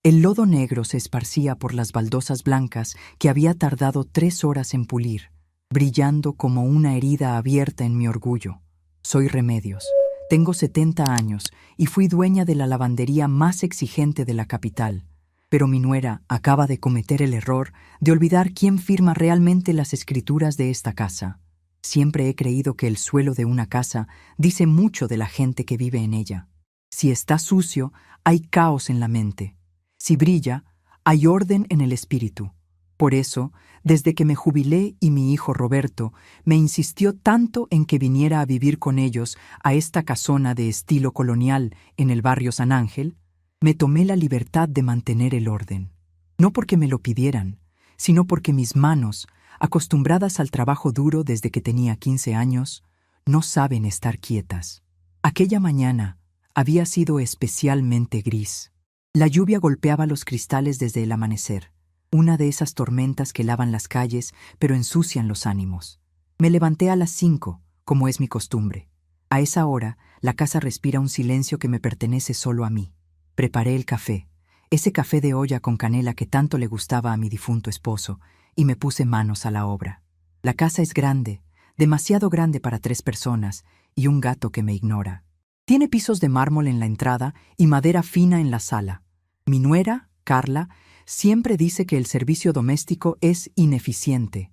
El lodo negro se esparcía por las baldosas blancas que había tardado 3 horas en pulir, brillando como una herida abierta en mi orgullo. Soy Remedios. Tengo 70 años y fui dueña de la lavandería más exigente de la capital. Pero mi nuera acaba de cometer el error de olvidar quién firma realmente las escrituras de esta casa. Siempre he creído que el suelo de una casa dice mucho de la gente que vive en ella. Si está sucio, hay caos en la mente. Si brilla, hay orden en el espíritu. Por eso, desde que me jubilé y mi hijo Roberto me insistió tanto en que viniera a vivir con ellos a esta casona de estilo colonial en el barrio San Ángel, me tomé la libertad de mantener el orden. No porque me lo pidieran, sino porque mis manos, acostumbradas al trabajo duro desde que tenía 15 años, no saben estar quietas. Aquella mañana había sido especialmente gris. La lluvia golpeaba los cristales desde el amanecer, una de esas tormentas que lavan las calles pero ensucian los ánimos. Me levanté a las 5, como es mi costumbre. A esa hora, la casa respira un silencio que me pertenece solo a mí. Preparé el café, ese café de olla con canela que tanto le gustaba a mi difunto esposo, y me puse manos a la obra. La casa es grande, demasiado grande para 3 personas y un gato que me ignora. Tiene pisos de mármol en la entrada y madera fina en la sala. Mi nuera, Carla, siempre dice que el servicio doméstico es ineficiente,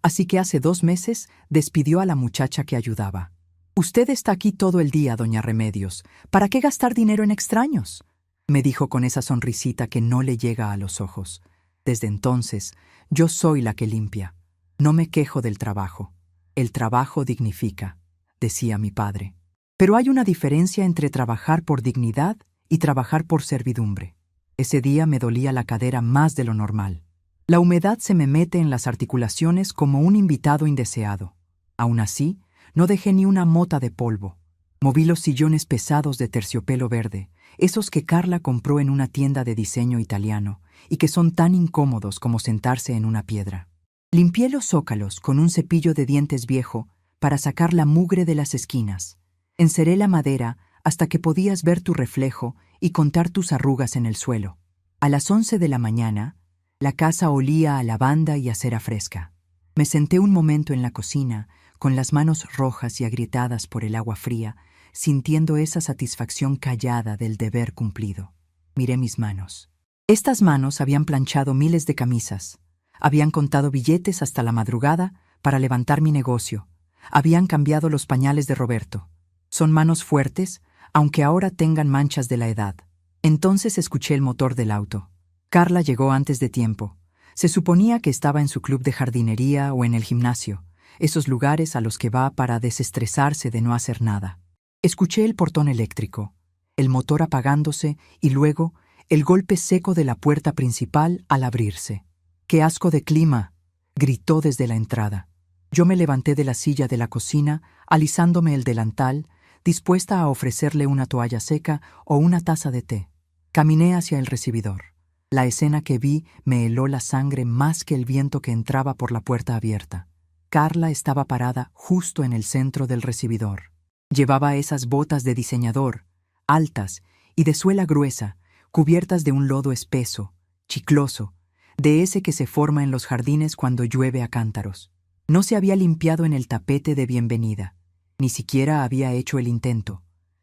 así que hace 2 meses despidió a la muchacha que ayudaba. «Usted está aquí todo el día, doña Remedios. ¿Para qué gastar dinero en extraños?», me dijo con esa sonrisita que no le llega a los ojos. Desde entonces, yo soy la que limpia. No me quejo del trabajo. El trabajo dignifica, decía mi padre. Pero hay una diferencia entre trabajar por dignidad y trabajar por servidumbre. Ese día me dolía la cadera más de lo normal. La humedad se me mete en las articulaciones como un invitado indeseado. Aún así, no dejé ni una mota de polvo. Moví los sillones pesados de terciopelo verde, esos que Carla compró en una tienda de diseño italiano y que son tan incómodos como sentarse en una piedra. Limpié los zócalos con un cepillo de dientes viejo para sacar la mugre de las esquinas. Enceré la madera hasta que podías ver tu reflejo y contar tus arrugas en el suelo. A las 11 de la mañana, la casa olía a lavanda y a cera fresca. Me senté un momento en la cocina, con las manos rojas y agrietadas por el agua fría, sintiendo esa satisfacción callada del deber cumplido. Miré mis manos. Estas manos habían planchado miles de camisas, habían contado billetes hasta la madrugada para levantar mi negocio, habían cambiado los pañales de Roberto. Son manos fuertes, aunque ahora tengan manchas de la edad. Entonces escuché el motor del auto. Carla llegó antes de tiempo. Se suponía que estaba en su club de jardinería o en el gimnasio, esos lugares a los que va para desestresarse de no hacer nada. Escuché el portón eléctrico, el motor apagándose y luego el golpe seco de la puerta principal al abrirse. «¡Qué asco de clima!», gritó desde la entrada. Yo me levanté de la silla de la cocina, alisándome el delantal, dispuesta a ofrecerle una toalla seca o una taza de té. Caminé hacia el recibidor. La escena que vi me heló la sangre más que el viento que entraba por la puerta abierta. Carla estaba parada justo en el centro del recibidor. Llevaba esas botas de diseñador, altas y de suela gruesa, cubiertas de un lodo espeso, chicloso, de ese que se forma en los jardines cuando llueve a cántaros. No se había limpiado en el tapete de bienvenida. Ni siquiera había hecho el intento.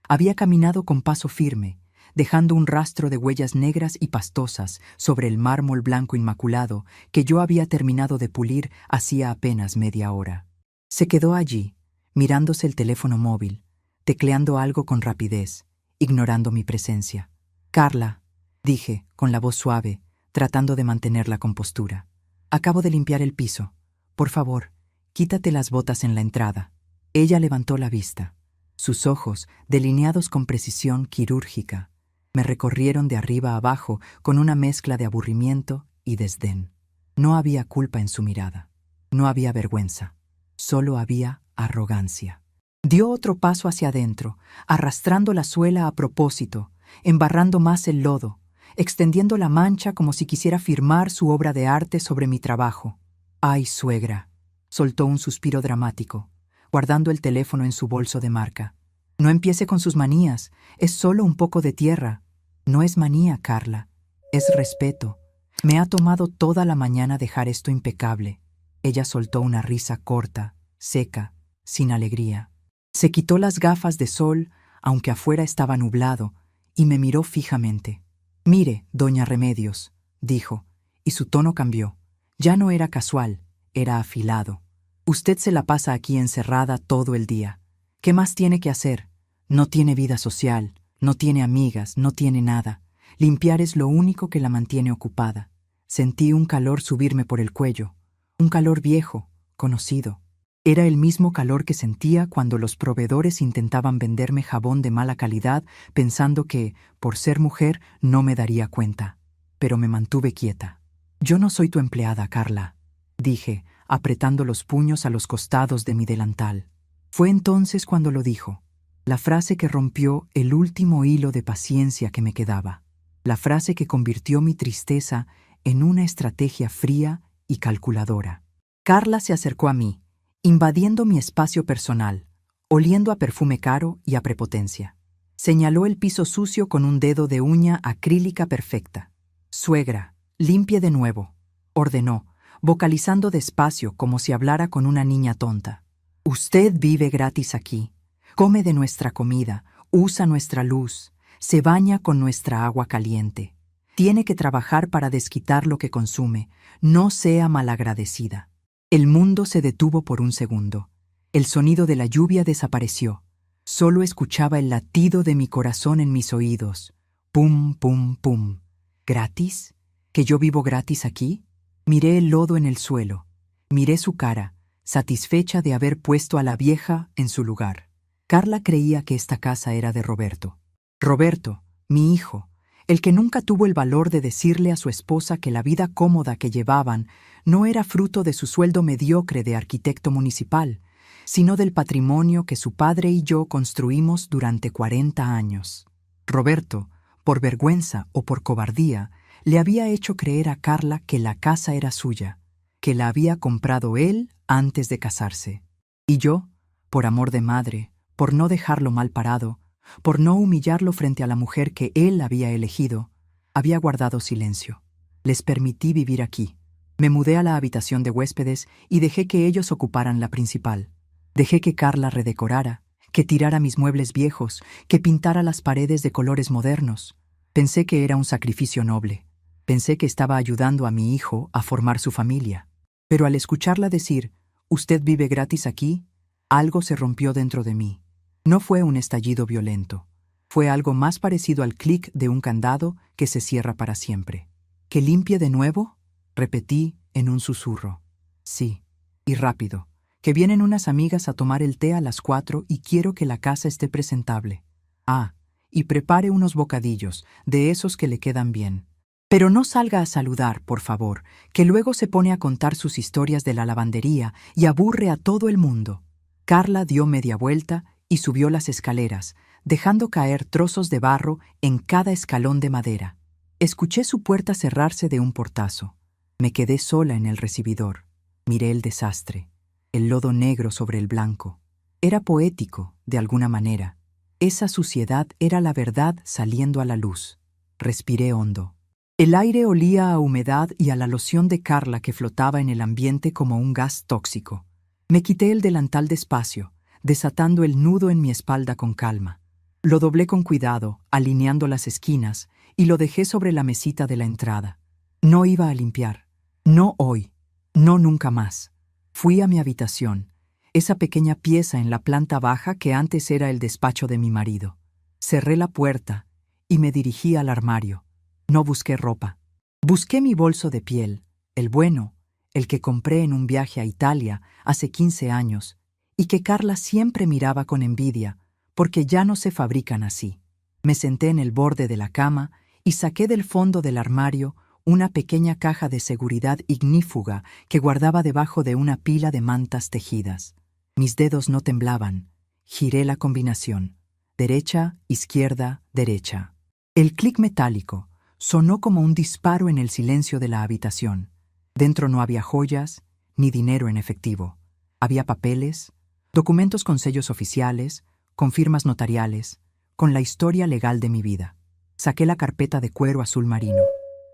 Había caminado con paso firme, dejando un rastro de huellas negras y pastosas sobre el mármol blanco inmaculado que yo había terminado de pulir hacía apenas media hora. Se quedó allí, mirándose el teléfono móvil, tecleando algo con rapidez, ignorando mi presencia. «Carla», dije, con la voz suave, tratando de mantener la compostura. «Acabo de limpiar el piso. Por favor, quítate las botas en la entrada». Ella levantó la vista. Sus ojos, delineados con precisión quirúrgica, me recorrieron de arriba a abajo con una mezcla de aburrimiento y desdén. No había culpa en su mirada. No había vergüenza. Solo había arrogancia. Dio otro paso hacia adentro, arrastrando la suela a propósito, embarrando más el lodo, extendiendo la mancha como si quisiera firmar su obra de arte sobre mi trabajo. «Ay, suegra», soltó un suspiro dramático, guardando el teléfono en su bolso de marca. «No empiece con sus manías, es solo un poco de tierra». «No es manía, Carla. Es respeto. Me ha tomado toda la mañana dejar esto impecable. Ella soltó una risa corta, seca, sin alegría. Se quitó las gafas de sol, aunque afuera estaba nublado, y me miró fijamente. «Mire, doña Remedios», dijo, y su tono cambió. Ya no era casual, era afilado. «Usted se la pasa aquí encerrada todo el día. ¿Qué más tiene que hacer? No tiene vida social, no tiene amigas, no tiene nada. Limpiar es lo único que la mantiene ocupada». Sentí un calor subirme por el cuello, un calor viejo, conocido. Era el mismo calor que sentía cuando los proveedores intentaban venderme jabón de mala calidad pensando que, por ser mujer, no me daría cuenta. Pero me mantuve quieta. «Yo no soy tu empleada, Carla», dije, apretando los puños a los costados de mi delantal. Fue entonces cuando lo dijo, la frase que rompió el último hilo de paciencia que me quedaba, la frase que convirtió mi tristeza en una estrategia fría y calculadora. Carla se acercó a mí, invadiendo mi espacio personal, oliendo a perfume caro y a prepotencia. Señaló el piso sucio con un dedo de uña acrílica perfecta. «Suegra, limpie de nuevo», ordenó, vocalizando despacio como si hablara con una niña tonta. «Usted vive gratis aquí, come de nuestra comida, usa nuestra luz, se baña con nuestra agua caliente. Tiene que trabajar para desquitar lo que consume, no sea malagradecida». El mundo se detuvo por un segundo. El sonido de la lluvia desapareció. Solo escuchaba el latido de mi corazón en mis oídos. Pum, pum, pum. ¿Gratis? ¿Que yo vivo gratis aquí? Miré el lodo en el suelo. Miré su cara, satisfecha de haber puesto a la vieja en su lugar. Carla creía que esta casa era de Roberto. Roberto, mi hijo, el que nunca tuvo el valor de decirle a su esposa que la vida cómoda que llevaban no era fruto de su sueldo mediocre de arquitecto municipal, sino del patrimonio que su padre y yo construimos durante 40 años. Roberto, por vergüenza o por cobardía, le había hecho creer a Carla que la casa era suya, que la había comprado él antes de casarse. Y yo, por amor de madre, por no dejarlo mal parado, por no humillarlo frente a la mujer que él había elegido, había guardado silencio. Les permití vivir aquí. Me mudé a la habitación de huéspedes y dejé que ellos ocuparan la principal. Dejé que Carla redecorara, que tirara mis muebles viejos, que pintara las paredes de colores modernos. Pensé que era un sacrificio noble. Pensé que estaba ayudando a mi hijo a formar su familia. Pero al escucharla decir, «Usted vive gratis aquí», algo se rompió dentro de mí. No fue un estallido violento. Fue algo más parecido al clic de un candado que se cierra para siempre. «¿Que limpie de nuevo?», repetí en un susurro. «Sí, y rápido, que vienen unas amigas a tomar el té a las 4 y quiero que la casa esté presentable. Ah, y prepare unos bocadillos, de esos que le quedan bien. Pero no salga a saludar, por favor, que luego se pone a contar sus historias de la lavandería y aburre a todo el mundo». Carla dio media vuelta y subió las escaleras, dejando caer trozos de barro en cada escalón de madera. Escuché su puerta cerrarse de un portazo. Me quedé sola en el recibidor. Miré el desastre, el lodo negro sobre el blanco. Era poético, de alguna manera. Esa suciedad era la verdad saliendo a la luz. Respiré hondo. El aire olía a humedad y a la loción de Carla que flotaba en el ambiente como un gas tóxico. Me quité el delantal despacio, desatando el nudo en mi espalda con calma. Lo doblé con cuidado, alineando las esquinas, y lo dejé sobre la mesita de la entrada. No iba a limpiar. No hoy. No nunca más. Fui a mi habitación, esa pequeña pieza en la planta baja que antes era el despacho de mi marido. Cerré la puerta y me dirigí al armario. No busqué ropa. Busqué mi bolso de piel, el bueno, el que compré en un viaje a Italia hace 15 años, y que Carla siempre miraba con envidia, porque ya no se fabrican así. Me senté en el borde de la cama y saqué del fondo del armario una pequeña caja de seguridad ignífuga que guardaba debajo de una pila de mantas tejidas. Mis dedos no temblaban. Giré la combinación. Derecha, izquierda, derecha. El clic metálico sonó como un disparo en el silencio de la habitación. Dentro no había joyas ni dinero en efectivo. Había papeles, documentos con sellos oficiales, con firmas notariales, con la historia legal de mi vida. Saqué la carpeta de cuero azul marino.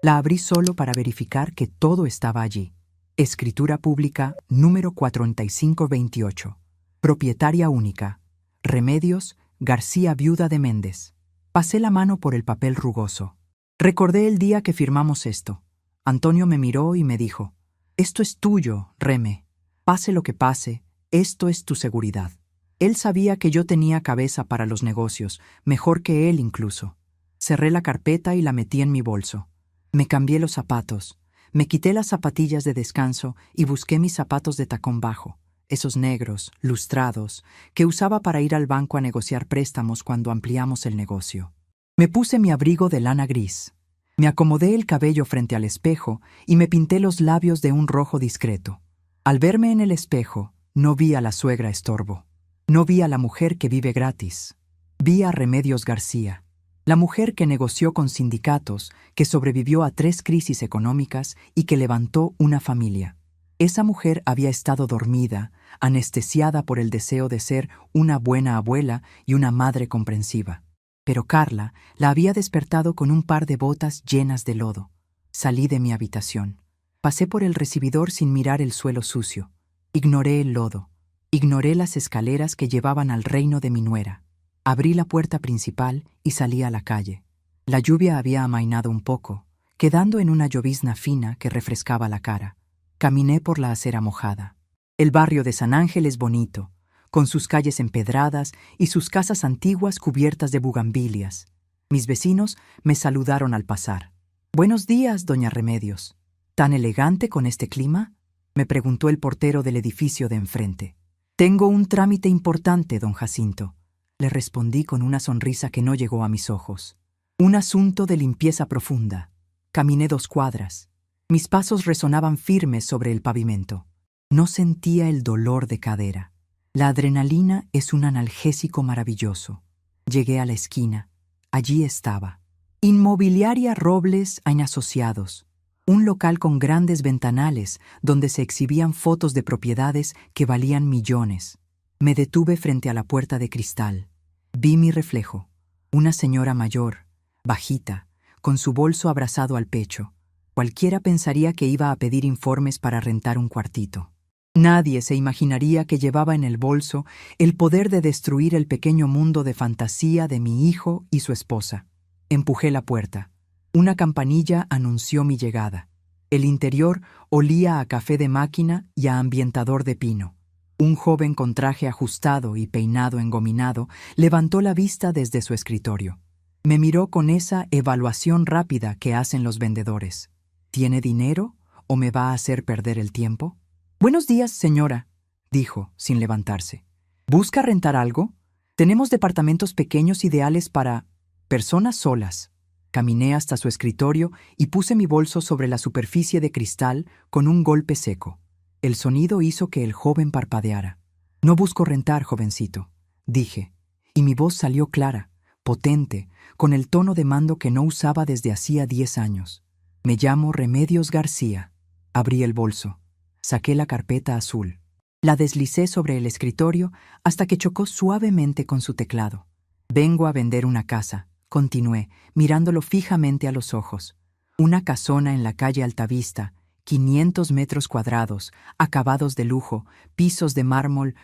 La abrí solo para verificar que todo estaba allí. Escritura pública número 4528. Propietaria única. Remedios García, viuda de Méndez. Pasé la mano por el papel rugoso. Recordé el día que firmamos esto. Antonio me miró y me dijo: «Esto es tuyo, Reme. Pase lo que pase, esto es tu seguridad». Él sabía que yo tenía cabeza para los negocios, mejor que él incluso. Cerré la carpeta y la metí en mi bolso. Me cambié los zapatos, me quité las zapatillas de descanso y busqué mis zapatos de tacón bajo, esos negros, lustrados, que usaba para ir al banco a negociar préstamos cuando ampliamos el negocio. Me puse mi abrigo de lana gris. Me acomodé el cabello frente al espejo y me pinté los labios de un rojo discreto. Al verme en el espejo, no vi a la suegra estorbo. No vi a la mujer que vive gratis. Vi a Remedios García, la mujer que negoció con sindicatos, que sobrevivió a 3 crisis económicas y que levantó una familia. Esa mujer había estado dormida, anestesiada por el deseo de ser una buena abuela y una madre comprensiva. Pero Carla la había despertado con un par de botas llenas de lodo. Salí de mi habitación. Pasé por el recibidor sin mirar el suelo sucio. Ignoré el lodo. Ignoré las escaleras que llevaban al reino de mi nuera. Abrí la puerta principal y salí a la calle. La lluvia había amainado un poco, quedando en una llovizna fina que refrescaba la cara. Caminé por la acera mojada. El barrio de San Ángel es bonito, con sus calles empedradas y sus casas antiguas cubiertas de bugambilias. Mis vecinos me saludaron al pasar. «Buenos días, doña Remedios. ¿Tan elegante con este clima?», me preguntó el portero del edificio de enfrente. «Tengo un trámite importante, don Jacinto», le respondí con una sonrisa que no llegó a mis ojos. «Un asunto de limpieza profunda». Caminé 2 cuadras. Mis pasos resonaban firmes sobre el pavimento. No sentía el dolor de cadera. La adrenalina es un analgésico maravilloso. Llegué a la esquina. Allí estaba. Inmobiliaria Robles Asociados. Un local con grandes ventanales donde se exhibían fotos de propiedades que valían millones. Me detuve frente a la puerta de cristal. Vi mi reflejo. Una señora mayor, bajita, con su bolso abrazado al pecho. Cualquiera pensaría que iba a pedir informes para rentar un cuartito. Nadie se imaginaría que llevaba en el bolso el poder de destruir el pequeño mundo de fantasía de mi hijo y su esposa. Empujé la puerta. Una campanilla anunció mi llegada. El interior olía a café de máquina y a ambientador de pino. Un joven con traje ajustado y peinado engominado levantó la vista desde su escritorio. Me miró con esa evaluación rápida que hacen los vendedores. ¿Tiene dinero o me va a hacer perder el tiempo? «Buenos días, señora», dijo, sin levantarse. «¿Busca rentar algo? Tenemos departamentos pequeños ideales para personas solas». Caminé hasta su escritorio y puse mi bolso sobre la superficie de cristal con un golpe seco. El sonido hizo que el joven parpadeara. «No busco rentar, jovencito», dije, y mi voz salió clara, potente, con el tono de mando que no usaba desde hacía 10 años. «Me llamo Remedios García». Abrí el bolso. Saqué la carpeta azul. La deslicé sobre el escritorio hasta que chocó suavemente con su teclado. «Vengo a vender una casa», continué, mirándolo fijamente a los ojos. «Una casona en la calle Altavista, 500 metros cuadrados, acabados de lujo, pisos de mármol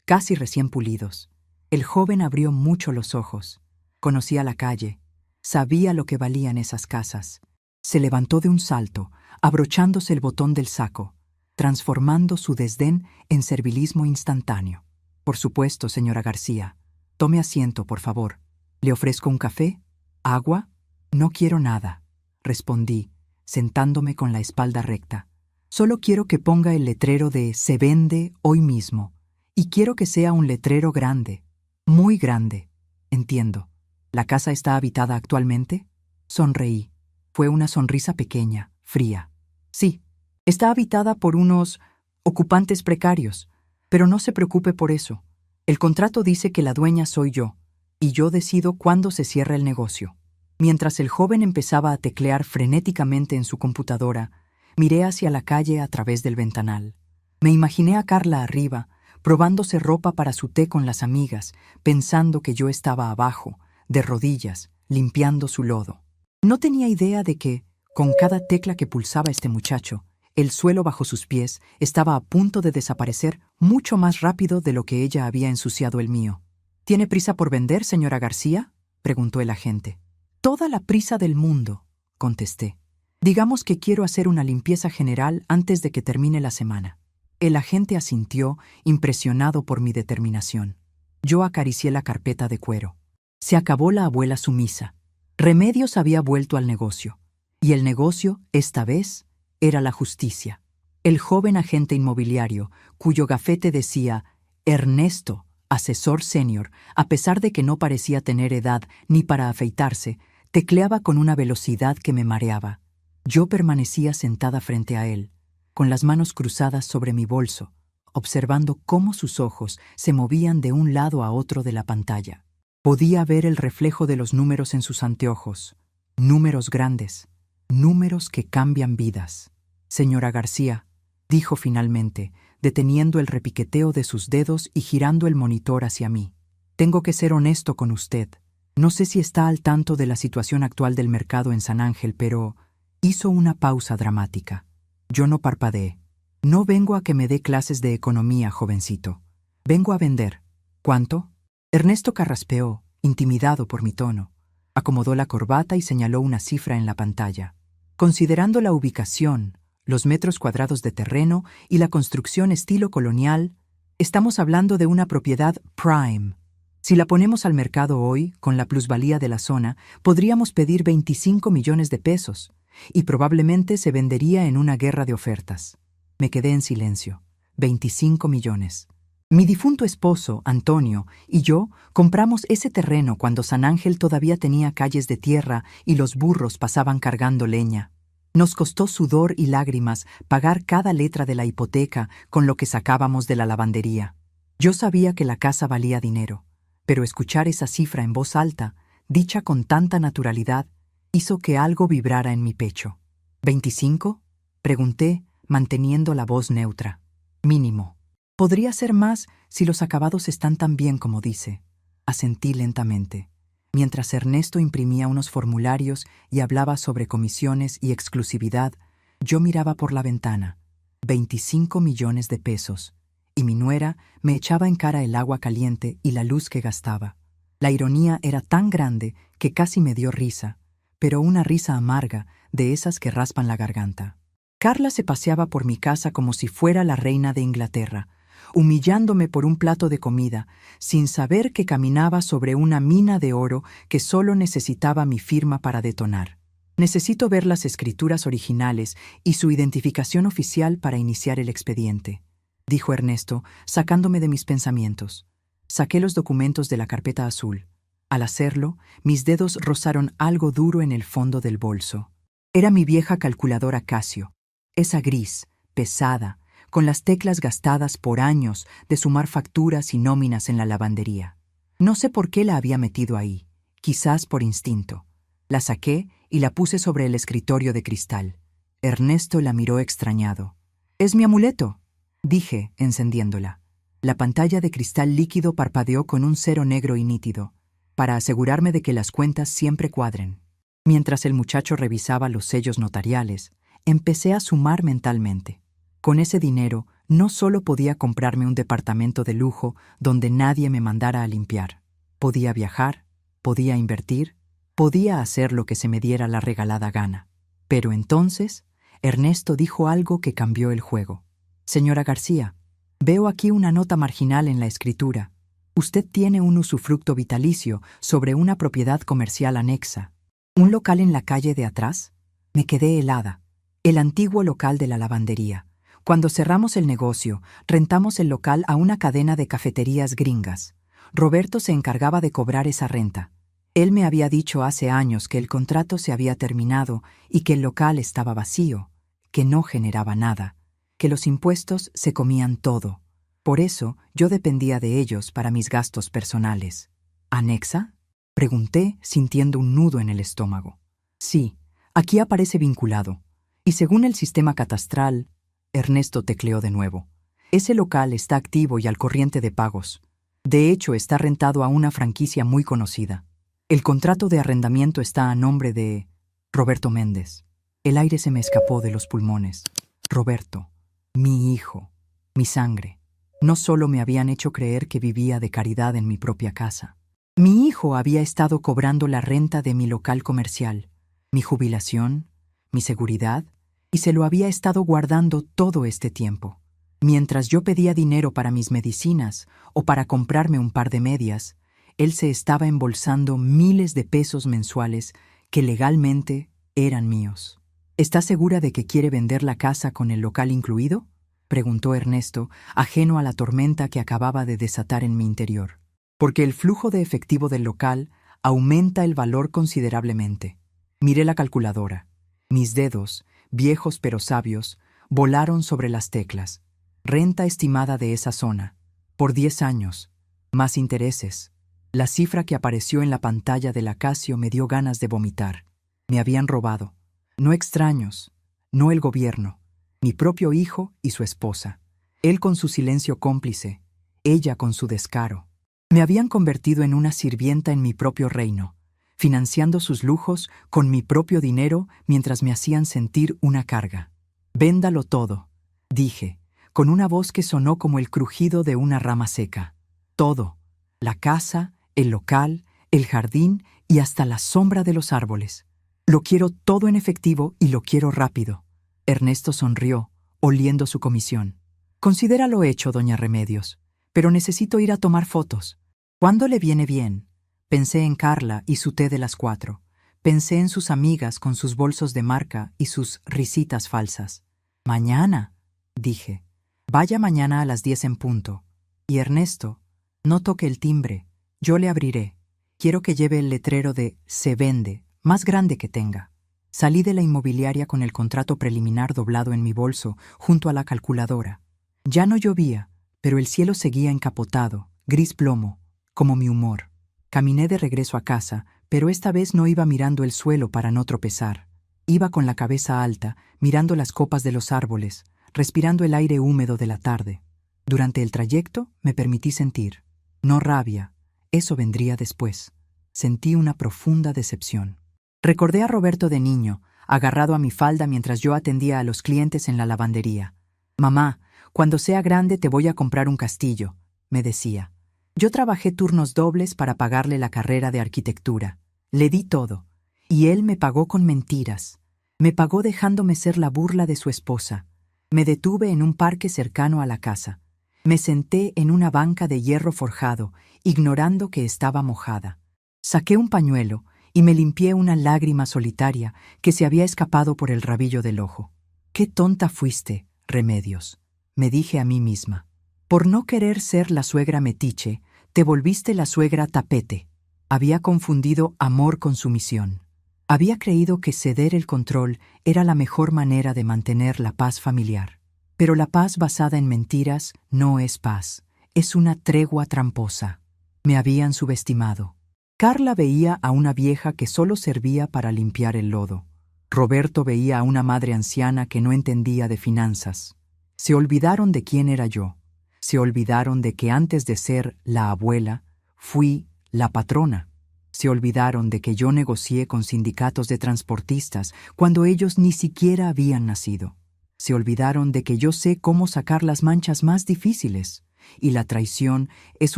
casi recién pulidos». El joven abrió mucho los ojos. Conocía la calle. Sabía lo que valían esas casas. Se levantó de un salto, abrochándose el botón del saco, transformando su desdén en servilismo instantáneo. «Por supuesto, señora García. Tome asiento, por favor. ¿Le ofrezco un café? ¿Agua?» «No quiero nada», respondí, sentándome con la espalda recta. «Solo quiero que ponga el letrero de «Se vende hoy mismo». Y quiero que sea un letrero grande, muy grande». «Entiendo. ¿La casa está habitada actualmente?» Sonreí. Fue una sonrisa pequeña, fría. «Sí, está habitada por unos ocupantes precarios, pero no se preocupe por eso. El contrato dice que la dueña soy yo, y yo decido cuándo se cierra el negocio». Mientras el joven empezaba a teclear frenéticamente en su computadora, miré hacia la calle a través del ventanal. Me imaginé a Carla arriba, probándose ropa para su té con las amigas, pensando que yo estaba abajo, de rodillas, limpiando su lodo. No tenía idea de que, con cada tecla que pulsaba este muchacho, el suelo bajo sus pies estaba a punto de desaparecer mucho más rápido de lo que ella había ensuciado el mío. ¿Tiene prisa por vender, señora García?, preguntó el agente. Toda la prisa del mundo, contesté. Digamos que quiero hacer una limpieza general antes de que termine la semana. El agente asintió, impresionado por mi determinación. Yo acaricié la carpeta de cuero. Se acabó la abuela sumisa. Remedios había vuelto al negocio. Y el negocio, esta vez, era la justicia. El joven agente inmobiliario, cuyo gafete decía Ernesto, asesor senior, a pesar de que no parecía tener edad ni para afeitarse, tecleaba con una velocidad que me mareaba. Yo permanecía sentada frente a él, con las manos cruzadas sobre mi bolso, observando cómo sus ojos se movían de un lado a otro de la pantalla. Podía ver el reflejo de los números en sus anteojos. Números grandes, números que cambian vidas. Señora García, dijo finalmente, deteniendo el repiqueteo de sus dedos y girando el monitor hacia mí. Tengo que ser honesto con usted. No sé si está al tanto de la situación actual del mercado en San Ángel, pero hizo una pausa dramática. Yo no parpadeé. No vengo a que me dé clases de economía, jovencito. Vengo a vender. ¿Cuánto? Ernesto carraspeó, intimidado por mi tono. Acomodó la corbata y señaló una cifra en la pantalla. Considerando la ubicación, los metros cuadrados de terreno y la construcción estilo colonial, estamos hablando de una propiedad prime. Si la ponemos al mercado hoy, con la plusvalía de la zona, podríamos pedir 25 millones de pesos, y probablemente se vendería en una guerra de ofertas. Me quedé en silencio. 25 millones. Mi difunto esposo, Antonio, y yo compramos ese terreno cuando San Ángel todavía tenía calles de tierra y los burros pasaban cargando leña. Nos costó sudor y lágrimas pagar cada letra de la hipoteca con lo que sacábamos de la lavandería. Yo sabía que la casa valía dinero, pero escuchar esa cifra en voz alta, dicha con tanta naturalidad, hizo que algo vibrara en mi pecho. ¿25? Pregunté, manteniendo la voz neutra. Mínimo. Podría ser más si los acabados están tan bien como dice. Asentí lentamente, mientras Ernesto imprimía unos formularios y hablaba sobre comisiones y exclusividad. Yo miraba por la ventana. 25 millones de pesos. Y mi nuera me echaba en cara el agua caliente y la luz que gastaba. La ironía era tan grande que casi me dio risa, pero una risa amarga, de esas que raspan la garganta. Carla se paseaba por mi casa como si fuera la reina de Inglaterra, humillándome por un plato de comida, sin saber que caminaba sobre una mina de oro que solo necesitaba mi firma para detonar. Necesito ver las escrituras originales y su identificación oficial para iniciar el expediente, dijo Ernesto, sacándome de mis pensamientos. Saqué los documentos de la carpeta azul. Al hacerlo, mis dedos rozaron algo duro en el fondo del bolso. Era mi vieja calculadora Casio, esa gris, pesada, con las teclas gastadas por años de sumar facturas y nóminas en la lavandería. No sé por qué la había metido ahí, quizás por instinto. La saqué y la puse sobre el escritorio de cristal. Ernesto la miró extrañado. «Es mi amuleto», dije, encendiéndola. La pantalla de cristal líquido parpadeó con un cero negro y nítido, para asegurarme de que las cuentas siempre cuadren. Mientras el muchacho revisaba los sellos notariales, empecé a sumar mentalmente. Con ese dinero, no solo podía comprarme un departamento de lujo donde nadie me mandara a limpiar. Podía viajar, podía invertir, podía hacer lo que se me diera la regalada gana. Pero entonces, Ernesto dijo algo que cambió el juego. «Señora García, veo aquí una nota marginal en la escritura. Usted tiene un usufructo vitalicio sobre una propiedad comercial anexa. ¿Un local en la calle de atrás?» Me quedé helada. El antiguo local de la lavandería. Cuando cerramos el negocio, rentamos el local a una cadena de cafeterías gringas. Roberto se encargaba de cobrar esa renta. Él me había dicho hace años que el contrato se había terminado y que el local estaba vacío, que no generaba nada, que los impuestos se comían todo. Por eso yo dependía de ellos para mis gastos personales. ¿Anexa?, pregunté, sintiendo un nudo en el estómago. Sí, aquí aparece vinculado. Y según el sistema catastral, Ernesto tecleó de nuevo. Ese local está activo y al corriente de pagos. De hecho, está rentado a una franquicia muy conocida. El contrato de arrendamiento está a nombre de Roberto Méndez. El aire se me escapó de los pulmones. Roberto, mi hijo, mi sangre. No solo me habían hecho creer que vivía de caridad en mi propia casa. Mi hijo había estado cobrando la renta de mi local comercial, mi jubilación, mi seguridad, y se lo había estado guardando todo este tiempo. Mientras yo pedía dinero para mis medicinas o para comprarme un par de medias, él se estaba embolsando miles de pesos mensuales que legalmente eran míos. ¿Está segura de que quiere vender la casa con el local incluido?, preguntó Ernesto, ajeno a la tormenta que acababa de desatar en mi interior. Porque el flujo de efectivo del local aumenta el valor considerablemente. Miré la calculadora. Mis dedos, viejos pero sabios, volaron sobre las teclas. Renta estimada de esa zona, por 10 años, más intereses. La cifra que apareció en la pantalla de la Casio me dio ganas de vomitar. Me habían robado. No extraños, no el gobierno, mi propio hijo y su esposa. Él con su silencio cómplice, ella con su descaro. Me habían convertido en una sirvienta en mi propio reino, financiando sus lujos con mi propio dinero mientras me hacían sentir una carga. Véndalo todo, dije, con una voz que sonó como el crujido de una rama seca. Todo, la casa, el local, el jardín y hasta la sombra de los árboles. Lo quiero todo en efectivo y lo quiero rápido. Ernesto sonrió, oliendo su comisión. Considéralo hecho, doña Remedios, pero necesito ir a tomar fotos. ¿Cuándo le viene bien? Pensé en Carla y su té de las 4. Pensé en sus amigas con sus bolsos de marca y sus risitas falsas. Mañana, dije. Vaya mañana a las 10 en punto. Y Ernesto, no toque el timbre. Yo le abriré. Quiero que lleve el letrero de «Se vende», más grande que tenga. Salí de la inmobiliaria con el contrato preliminar doblado en mi bolso, junto a la calculadora. Ya no llovía, pero el cielo seguía encapotado, gris plomo, como mi humor. Caminé de regreso a casa, pero esta vez no iba mirando el suelo para no tropezar. Iba con la cabeza alta, mirando las copas de los árboles, respirando el aire húmedo de la tarde. Durante el trayecto me permití sentir, no rabia, eso vendría después. Sentí una profunda decepción. Recordé a Roberto de niño, agarrado a mi falda mientras yo atendía a los clientes en la lavandería. «Mamá, cuando sea grande te voy a comprar un castillo», me decía. Yo trabajé turnos dobles para pagarle la carrera de arquitectura. Le di todo. Y él me pagó con mentiras. Me pagó dejándome ser la burla de su esposa. Me detuve en un parque cercano a la casa. Me senté en una banca de hierro forjado, ignorando que estaba mojada. Saqué un pañuelo y me limpié una lágrima solitaria que se había escapado por el rabillo del ojo. «Qué tonta fuiste, Remedios», me dije a mí misma. Por no querer ser la suegra metiche, te volviste la suegra tapete. Había confundido amor con sumisión. Había creído que ceder el control era la mejor manera de mantener la paz familiar. Pero la paz basada en mentiras no es paz, es una tregua tramposa. Me habían subestimado. Carla veía a una vieja que solo servía para limpiar el lodo. Roberto veía a una madre anciana que no entendía de finanzas. Se olvidaron de quién era yo. Se olvidaron de que antes de ser la abuela, fui la patrona. Se olvidaron de que yo negocié con sindicatos de transportistas cuando ellos ni siquiera habían nacido. Se olvidaron de que yo sé cómo sacar las manchas más difíciles, y la traición es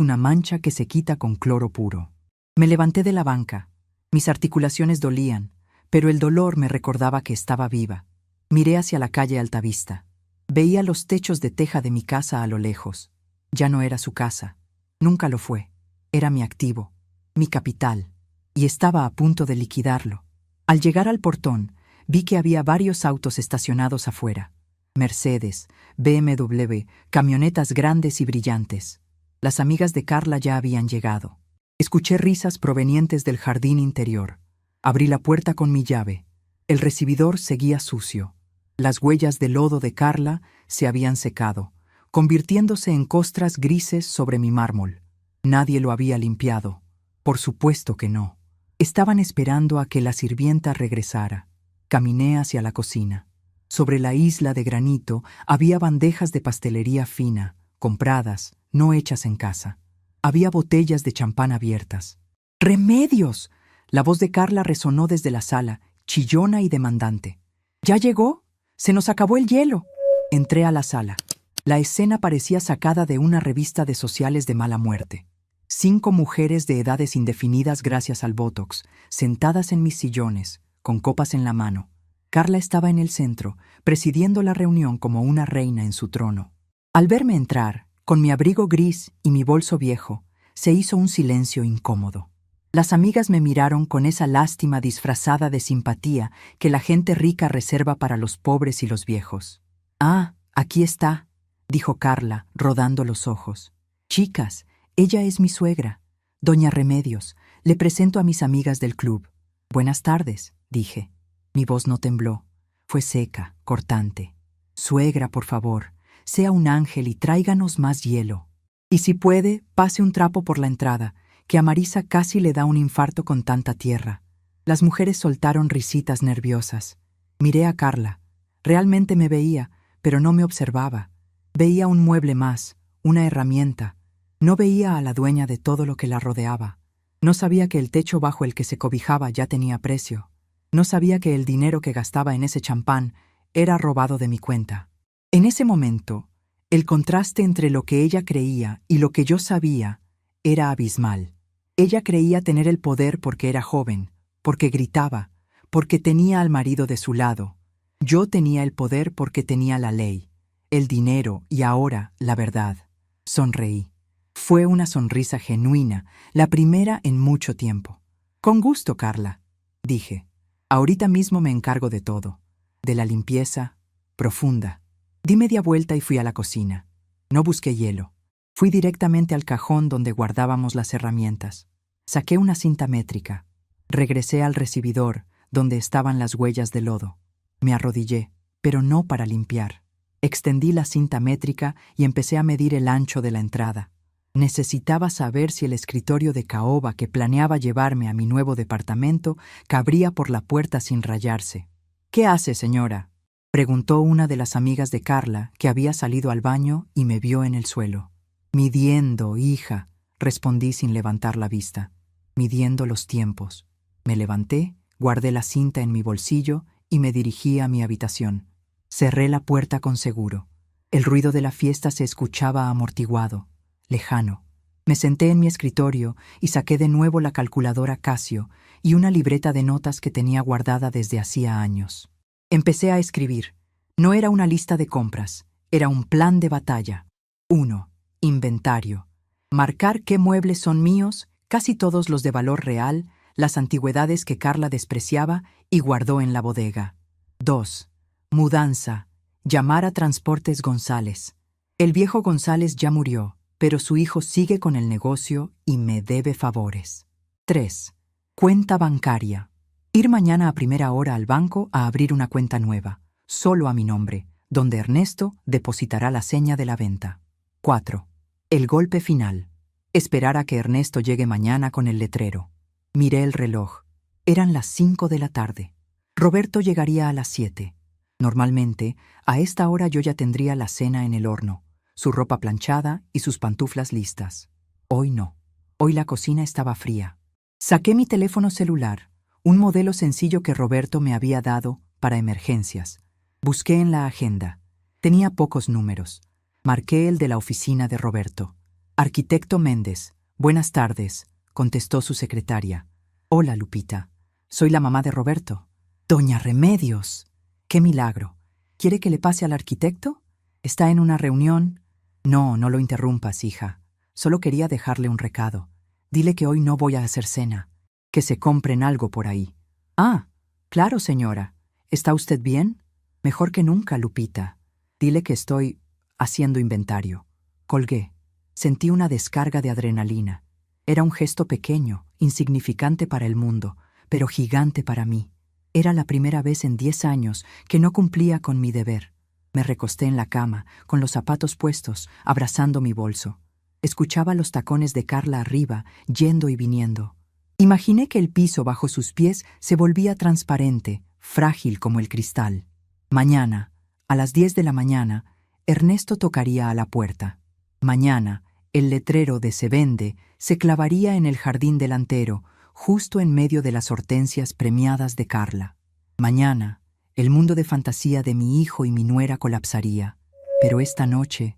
una mancha que se quita con cloro puro. Me levanté de la banca. Mis articulaciones dolían, pero el dolor me recordaba que estaba viva. Miré hacia la calle Altavista. Veía los techos de teja de mi casa a lo lejos. Ya no era su casa. Nunca lo fue. Era mi activo, mi capital, y estaba a punto de liquidarlo. Al llegar al portón, vi que había varios autos estacionados afuera. Mercedes, BMW, camionetas grandes y brillantes. Las amigas de Carla ya habían llegado. Escuché risas provenientes del jardín interior. Abrí la puerta con mi llave. El recibidor seguía sucio. Las huellas de lodo de Carla se habían secado, convirtiéndose en costras grises sobre mi mármol. Nadie lo había limpiado. Por supuesto que no. Estaban esperando a que la sirvienta regresara. Caminé hacia la cocina. Sobre la isla de granito había bandejas de pastelería fina, compradas, no hechas en casa. Había botellas de champán abiertas. ¡Remedios! La voz de Carla resonó desde la sala. chillona y demandante. ¿Ya llegó? Se nos acabó el hielo. Entré a la sala. La escena parecía sacada de una revista de sociales de mala muerte. 5 mujeres de edades indefinidas gracias al Botox, sentadas en mis sillones, con copas en la mano. Carla estaba en el centro, presidiendo la reunión como una reina en su trono. Al verme entrar, con mi abrigo gris y mi bolso viejo, se hizo un silencio incómodo. Las amigas me miraron con esa lástima disfrazada de simpatía que la gente rica reserva para los pobres y los viejos. «Ah, aquí está», dijo Carla, rodando los ojos. «Chicas, ella es mi suegra, doña Remedios. Le presento a mis amigas del club». «Buenas tardes», dije. Mi voz no tembló. Fue seca, cortante. «Suegra, por favor, sea un ángel y tráiganos más hielo. Y si puede, pase un trapo por la entrada, que a Marisa casi le da un infarto con tanta tierra». Las mujeres soltaron risitas nerviosas. Miré a Carla. Realmente me veía, pero no me observaba. Veía un mueble más, una herramienta. No veía a la dueña de todo lo que la rodeaba. No sabía que el techo bajo el que se cobijaba ya tenía precio. No sabía que el dinero que gastaba en ese champán era robado de mi cuenta. En ese momento, el contraste entre lo que ella creía y lo que yo sabía era abismal. Ella creía tener el poder porque era joven, porque gritaba, porque tenía al marido de su lado. Yo tenía el poder porque tenía la ley, el dinero y ahora la verdad. Sonreí. Fue una sonrisa genuina, la primera en mucho tiempo. «Con gusto, Carla», dije. «Ahorita mismo me encargo de todo. De la limpieza profunda». Di media vuelta y fui a la cocina. No busqué hielo. Fui directamente al cajón donde guardábamos las herramientas. Saqué una cinta métrica. Regresé al recibidor, donde estaban las huellas de lodo. Me arrodillé, pero no para limpiar. Extendí la cinta métrica y empecé a medir el ancho de la entrada. Necesitaba saber si el escritorio de caoba que planeaba llevarme a mi nuevo departamento cabría por la puerta sin rayarse. «¿Qué hace, señora?», preguntó una de las amigas de Carla, que había salido al baño y me vio en el suelo. «Midiendo, hija», respondí sin levantar la vista. «Midiendo los tiempos». Me levanté, guardé la cinta en mi bolsillo y me dirigí a mi habitación. Cerré la puerta con seguro. El ruido de la fiesta se escuchaba amortiguado, lejano. Me senté en mi escritorio y saqué de nuevo la calculadora Casio y una libreta de notas que tenía guardada desde hacía años. Empecé a escribir. No era una lista de compras, era un plan de batalla. 1. Inventario. Marcar qué muebles son míos, casi todos los de valor real, las antigüedades que Carla despreciaba y guardó en la bodega. 2. Mudanza. Llamar a Transportes González. El viejo González ya murió, pero su hijo sigue con el negocio y me debe favores. 3. Cuenta bancaria. Ir mañana a primera hora al banco a abrir una cuenta nueva, solo a mi nombre, donde Ernesto depositará la seña de la venta. 4. El golpe final. Esperar a que Ernesto llegue mañana con el letrero. Miré el reloj. Eran las 5 de la tarde. Roberto llegaría a las 7. Normalmente, a esta hora yo ya tendría la cena en el horno, su ropa planchada y sus pantuflas listas. Hoy no. Hoy la cocina estaba fría. Saqué mi teléfono celular, un modelo sencillo que Roberto me había dado para emergencias. Busqué en la agenda. Tenía pocos números. Marqué el de la oficina de Roberto. «Arquitecto Méndez, buenas tardes», contestó su secretaria. «Hola, Lupita. Soy la mamá de Roberto». «Doña Remedios». «Qué milagro. ¿Quiere que le pase al arquitecto? ¿Está en una reunión?» «No, no lo interrumpas, hija. Solo quería dejarle un recado. Dile que hoy no voy a hacer cena. Que se compren algo por ahí». «Ah, claro, señora. ¿Está usted bien?» «Mejor que nunca, Lupita. Dile que estoy haciendo inventario». Colgué. Sentí una descarga de adrenalina. Era un gesto pequeño, insignificante para el mundo, pero gigante para mí. Era la primera vez en 10 años que no cumplía con mi deber. Me recosté en la cama, con los zapatos puestos, abrazando mi bolso. Escuchaba los tacones de Carla arriba, yendo y viniendo. Imaginé que el piso bajo sus pies se volvía transparente, frágil como el cristal. Mañana, a las 10 de la mañana, Ernesto tocaría a la puerta. Mañana, el letrero de «Se vende» se clavaría en el jardín delantero, justo en medio de las hortensias premiadas de Carla. Mañana, el mundo de fantasía de mi hijo y mi nuera colapsaría, pero esta noche,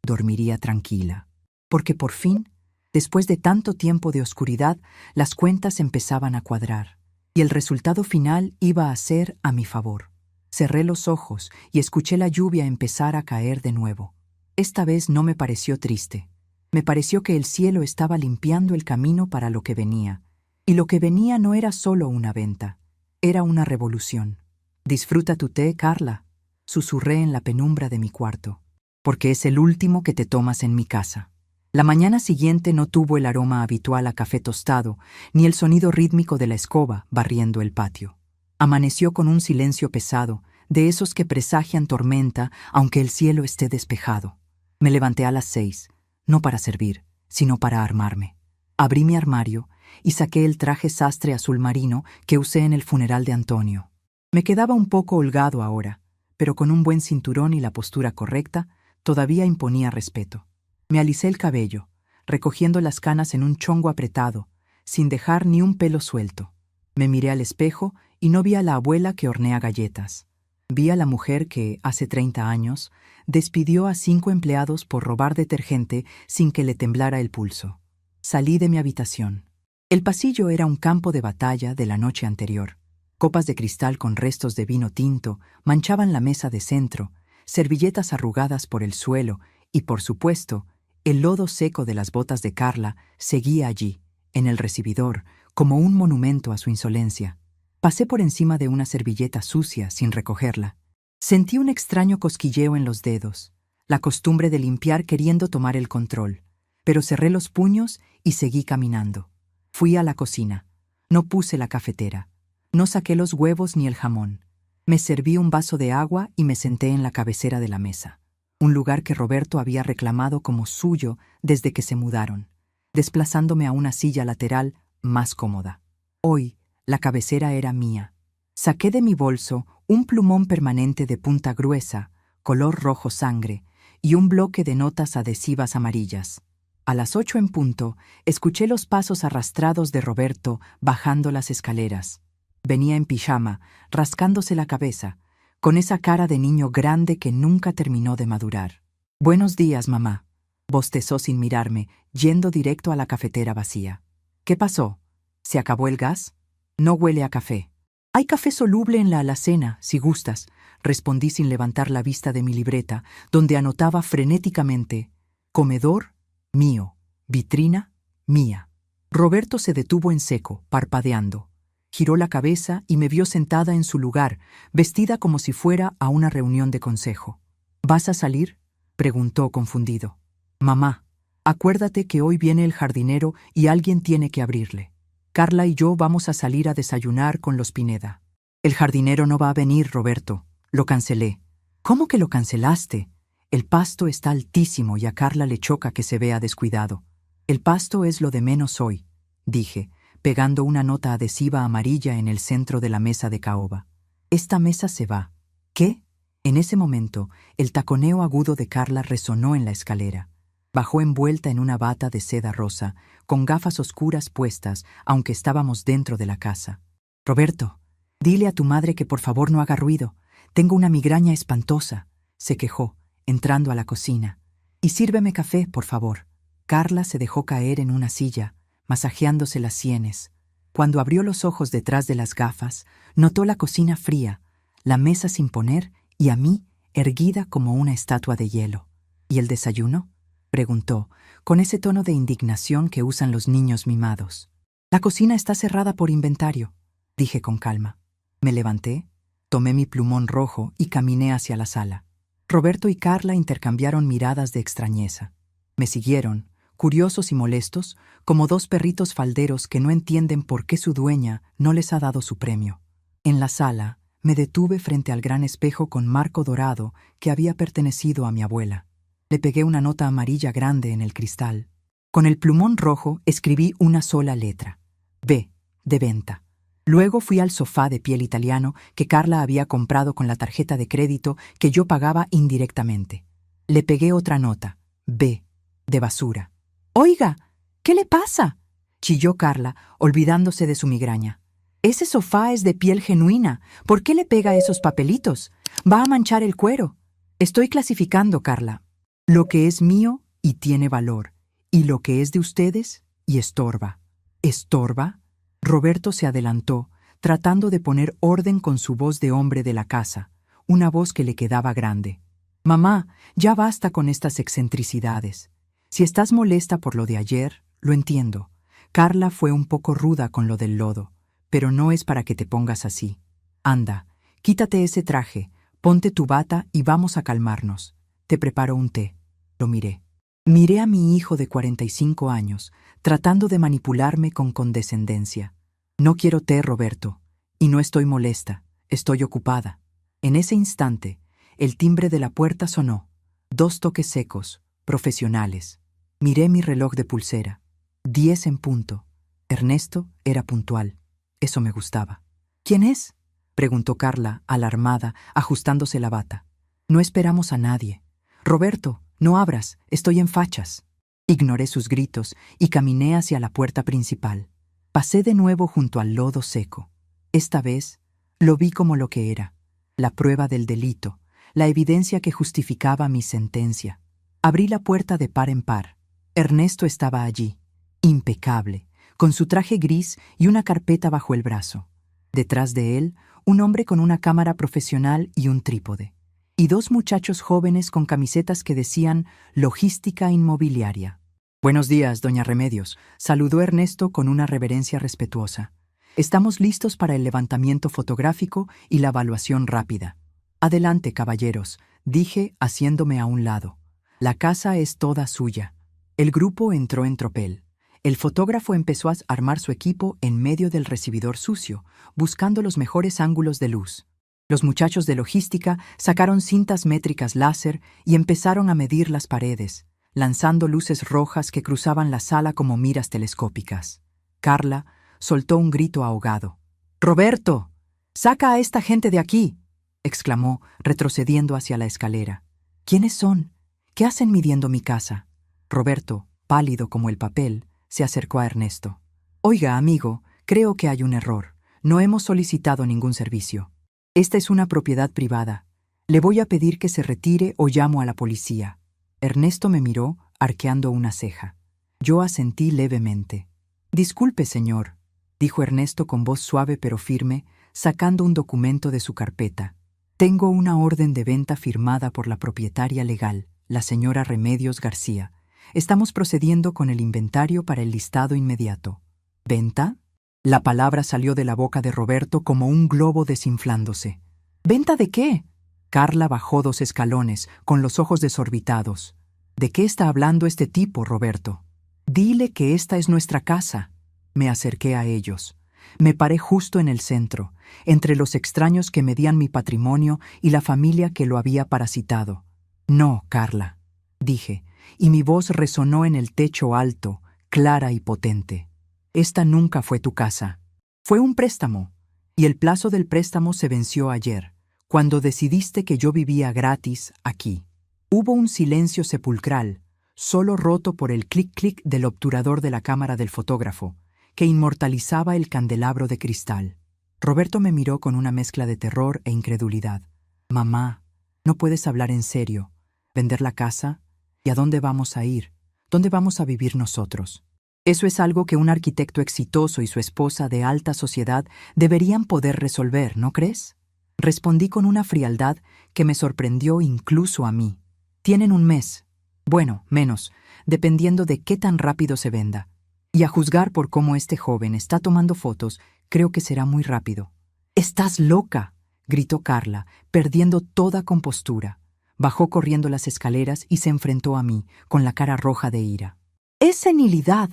dormiría tranquila. Porque por fin, después de tanto tiempo de oscuridad, las cuentas empezaban a cuadrar, y el resultado final iba a ser a mi favor. Cerré los ojos y escuché la lluvia empezar a caer de nuevo. Esta vez no me pareció triste. Me pareció que el cielo estaba limpiando el camino para lo que venía, y lo que venía no era solo una venta, era una revolución. «Disfruta tu té, Carla», susurré en la penumbra de mi cuarto, «porque es el último que te tomas en mi casa». La mañana siguiente no tuvo el aroma habitual a café tostado, ni el sonido rítmico de la escoba barriendo el patio. Amaneció con un silencio pesado, de esos que presagian tormenta aunque el cielo esté despejado. Me levanté a las 6, no para servir, sino para armarme. Abrí mi armario y saqué el traje sastre azul marino que usé en el funeral de Antonio. Me quedaba un poco holgado ahora, pero con un buen cinturón y la postura correcta, todavía imponía respeto. Me alisé el cabello, recogiendo las canas en un chongo apretado, sin dejar ni un pelo suelto. Me miré al espejo y no vi a la abuela que hornea galletas. Vi a la mujer que, hace 30 años, despidió a 5 empleados por robar detergente sin que le temblara el pulso. Salí de mi habitación. El pasillo era un campo de batalla de la noche anterior. Copas de cristal con restos de vino tinto manchaban la mesa de centro, servilletas arrugadas por el suelo y, por supuesto, el lodo seco de las botas de Carla seguía allí, en el recibidor, como un monumento a su insolencia. Pasé por encima de una servilleta sucia sin recogerla. Sentí un extraño cosquilleo en los dedos, la costumbre de limpiar queriendo tomar el control, pero cerré los puños y seguí caminando. Fui a la cocina. No puse la cafetera. No saqué los huevos ni el jamón. Me serví un vaso de agua y me senté en la cabecera de la mesa, un lugar que Roberto había reclamado como suyo desde que se mudaron, desplazándome a una silla lateral más cómoda. Hoy, la cabecera era mía. Saqué de mi bolso un plumón permanente de punta gruesa, color rojo sangre, y un bloque de notas adhesivas amarillas. A las 8 en punto, escuché los pasos arrastrados de Roberto bajando las escaleras. Venía en pijama, rascándose la cabeza, con esa cara de niño grande que nunca terminó de madurar. «Buenos días, mamá», bostezó sin mirarme, yendo directo a la cafetera vacía. «¿Qué pasó? ¿Se acabó el gas? No huele a café». «Hay café soluble en la alacena, si gustas», respondí sin levantar la vista de mi libreta, donde anotaba frenéticamente: «Comedor, mío. Vitrina, mía». Roberto se detuvo en seco, parpadeando. Giró la cabeza y me vio sentada en su lugar, vestida como si fuera a una reunión de consejo. «¿Vas a salir?», preguntó confundido. «Mamá, acuérdate que hoy viene el jardinero y alguien tiene que abrirle. Carla y yo vamos a salir a desayunar con los Pineda». «El jardinero no va a venir, Roberto. Lo cancelé». «¿Cómo que lo cancelaste? El pasto está altísimo y a Carla le choca que se vea descuidado». «El pasto es lo de menos hoy», dije, pegando una nota adhesiva amarilla en el centro de la mesa de caoba. «Esta mesa se va». «¿Qué?». En ese momento, el taconeo agudo de Carla resonó en la escalera. Bajó envuelta en una bata de seda rosa, con gafas oscuras puestas, aunque estábamos dentro de la casa. «Roberto, dile a tu madre que por favor no haga ruido. Tengo una migraña espantosa», se quejó, entrando a la cocina. «Y sírveme café, por favor». Carla se dejó caer en una silla, masajeándose las sienes. Cuando abrió los ojos detrás de las gafas, notó la cocina fría, la mesa sin poner y a mí erguida como una estatua de hielo. «¿Y el desayuno?», preguntó, con ese tono de indignación que usan los niños mimados. «La cocina está cerrada por inventario», dije con calma. Me levanté, tomé mi plumón rojo y caminé hacia la sala. Roberto y Carla intercambiaron miradas de extrañeza. Me siguieron, curiosos y molestos, como 2 perritos falderos que no entienden por qué su dueña no les ha dado su premio. En la sala, me detuve frente al gran espejo con marco dorado que había pertenecido a mi abuela. Le pegué una nota amarilla grande en el cristal. Con el plumón rojo escribí una sola letra: B, de venta. Luego fui al sofá de piel italiano que Carla había comprado con la tarjeta de crédito que yo pagaba indirectamente. Le pegué otra nota: B, de basura. «Oiga, ¿qué le pasa?», chilló Carla, olvidándose de su migraña. Ese sofá es de piel genuina. ¿Por qué le pega esos papelitos? Va a manchar el cuero. Estoy clasificando, Carla. Lo que es mío y tiene valor, y lo que es de ustedes y estorba. ¿Estorba? Roberto se adelantó, tratando de poner orden con su voz de hombre de la casa, una voz que le quedaba grande. Mamá, ya basta con estas excentricidades. Si estás molesta por lo de ayer, lo entiendo. Carla fue un poco ruda con lo del lodo, pero no es para que te pongas así. Anda, quítate ese traje, ponte tu bata y vamos a calmarnos. Te preparo un té. Lo miré. Miré a mi hijo de 45 años, tratando de manipularme con condescendencia. No quiero té, Roberto, y no estoy molesta, estoy ocupada. En ese instante, el timbre de la puerta sonó. 2 toques secos, profesionales. Miré mi reloj de pulsera. 10 en punto. Ernesto era puntual. Eso me gustaba. ¿Quién es?, preguntó Carla, alarmada, ajustándose la bata. No esperamos a nadie. Roberto, no abras, estoy en fachas. Ignoré sus gritos y caminé hacia la puerta principal. Pasé de nuevo junto al lodo seco. Esta vez lo vi como lo que era, la prueba del delito, la evidencia que justificaba mi sentencia. Abrí la puerta de par en par. Ernesto estaba allí, impecable, con su traje gris y una carpeta bajo el brazo. Detrás de él, un hombre con una cámara profesional y un trípode. Y 2 muchachos jóvenes con camisetas que decían Logística Inmobiliaria. Buenos días, doña Remedios, saludó Ernesto con una reverencia respetuosa. Estamos listos para el levantamiento fotográfico y la evaluación rápida. Adelante, caballeros, dije haciéndome a un lado. La casa es toda suya. El grupo entró en tropel. El fotógrafo empezó a armar su equipo en medio del recibidor sucio, buscando los mejores ángulos de luz. Los muchachos de logística sacaron cintas métricas láser y empezaron a medir las paredes, lanzando luces rojas que cruzaban la sala como miras telescópicas. Carla soltó un grito ahogado. «¡Roberto! ¡Saca a esta gente de aquí!», exclamó, retrocediendo hacia la escalera. «¿Quiénes son? ¿Qué hacen midiendo mi casa?». Roberto, pálido como el papel, se acercó a Ernesto. «Oiga, amigo, creo que hay un error. No hemos solicitado ningún servicio. Esta es una propiedad privada. Le voy a pedir que se retire o llamo a la policía». Ernesto me miró, arqueando una ceja. Yo asentí levemente. «Disculpe, señor», dijo Ernesto con voz suave pero firme, sacando un documento de su carpeta. «Tengo una orden de venta firmada por la propietaria legal, la señora Remedios García. Estamos procediendo con el inventario para el listado inmediato». «¿Venta?». La palabra salió de la boca de Roberto como un globo desinflándose. «¿Venta de qué?». Carla bajó 2 escalones, con los ojos desorbitados. «¿De qué está hablando este tipo, Roberto?». «Dile que esta es nuestra casa». Me acerqué a ellos. Me paré justo en el centro, entre los extraños que medían mi patrimonio y la familia que lo había parasitado. «No, Carla», dije, y mi voz resonó en el techo alto, clara y potente. «Esta nunca fue tu casa. Fue un préstamo, y el plazo del préstamo se venció ayer, cuando decidiste que yo vivía gratis aquí». Hubo un silencio sepulcral, solo roto por el clic-clic del obturador de la cámara del fotógrafo, que inmortalizaba el candelabro de cristal. Roberto me miró con una mezcla de terror e incredulidad. «Mamá, no puedes hablar en serio. ¿Vender la casa? ¿Y a dónde vamos a ir? ¿Dónde vamos a vivir nosotros?». Eso es algo que un arquitecto exitoso y su esposa de alta sociedad deberían poder resolver, ¿no crees? Respondí con una frialdad que me sorprendió incluso a mí. «Tienen un mes. Bueno, menos, dependiendo de qué tan rápido se venda. Y a juzgar por cómo este joven está tomando fotos, creo que será muy rápido». «¡Estás loca!», gritó Carla, perdiendo toda compostura. Bajó corriendo las escaleras y se enfrentó a mí, con la cara roja de ira. «¡Es senilidad!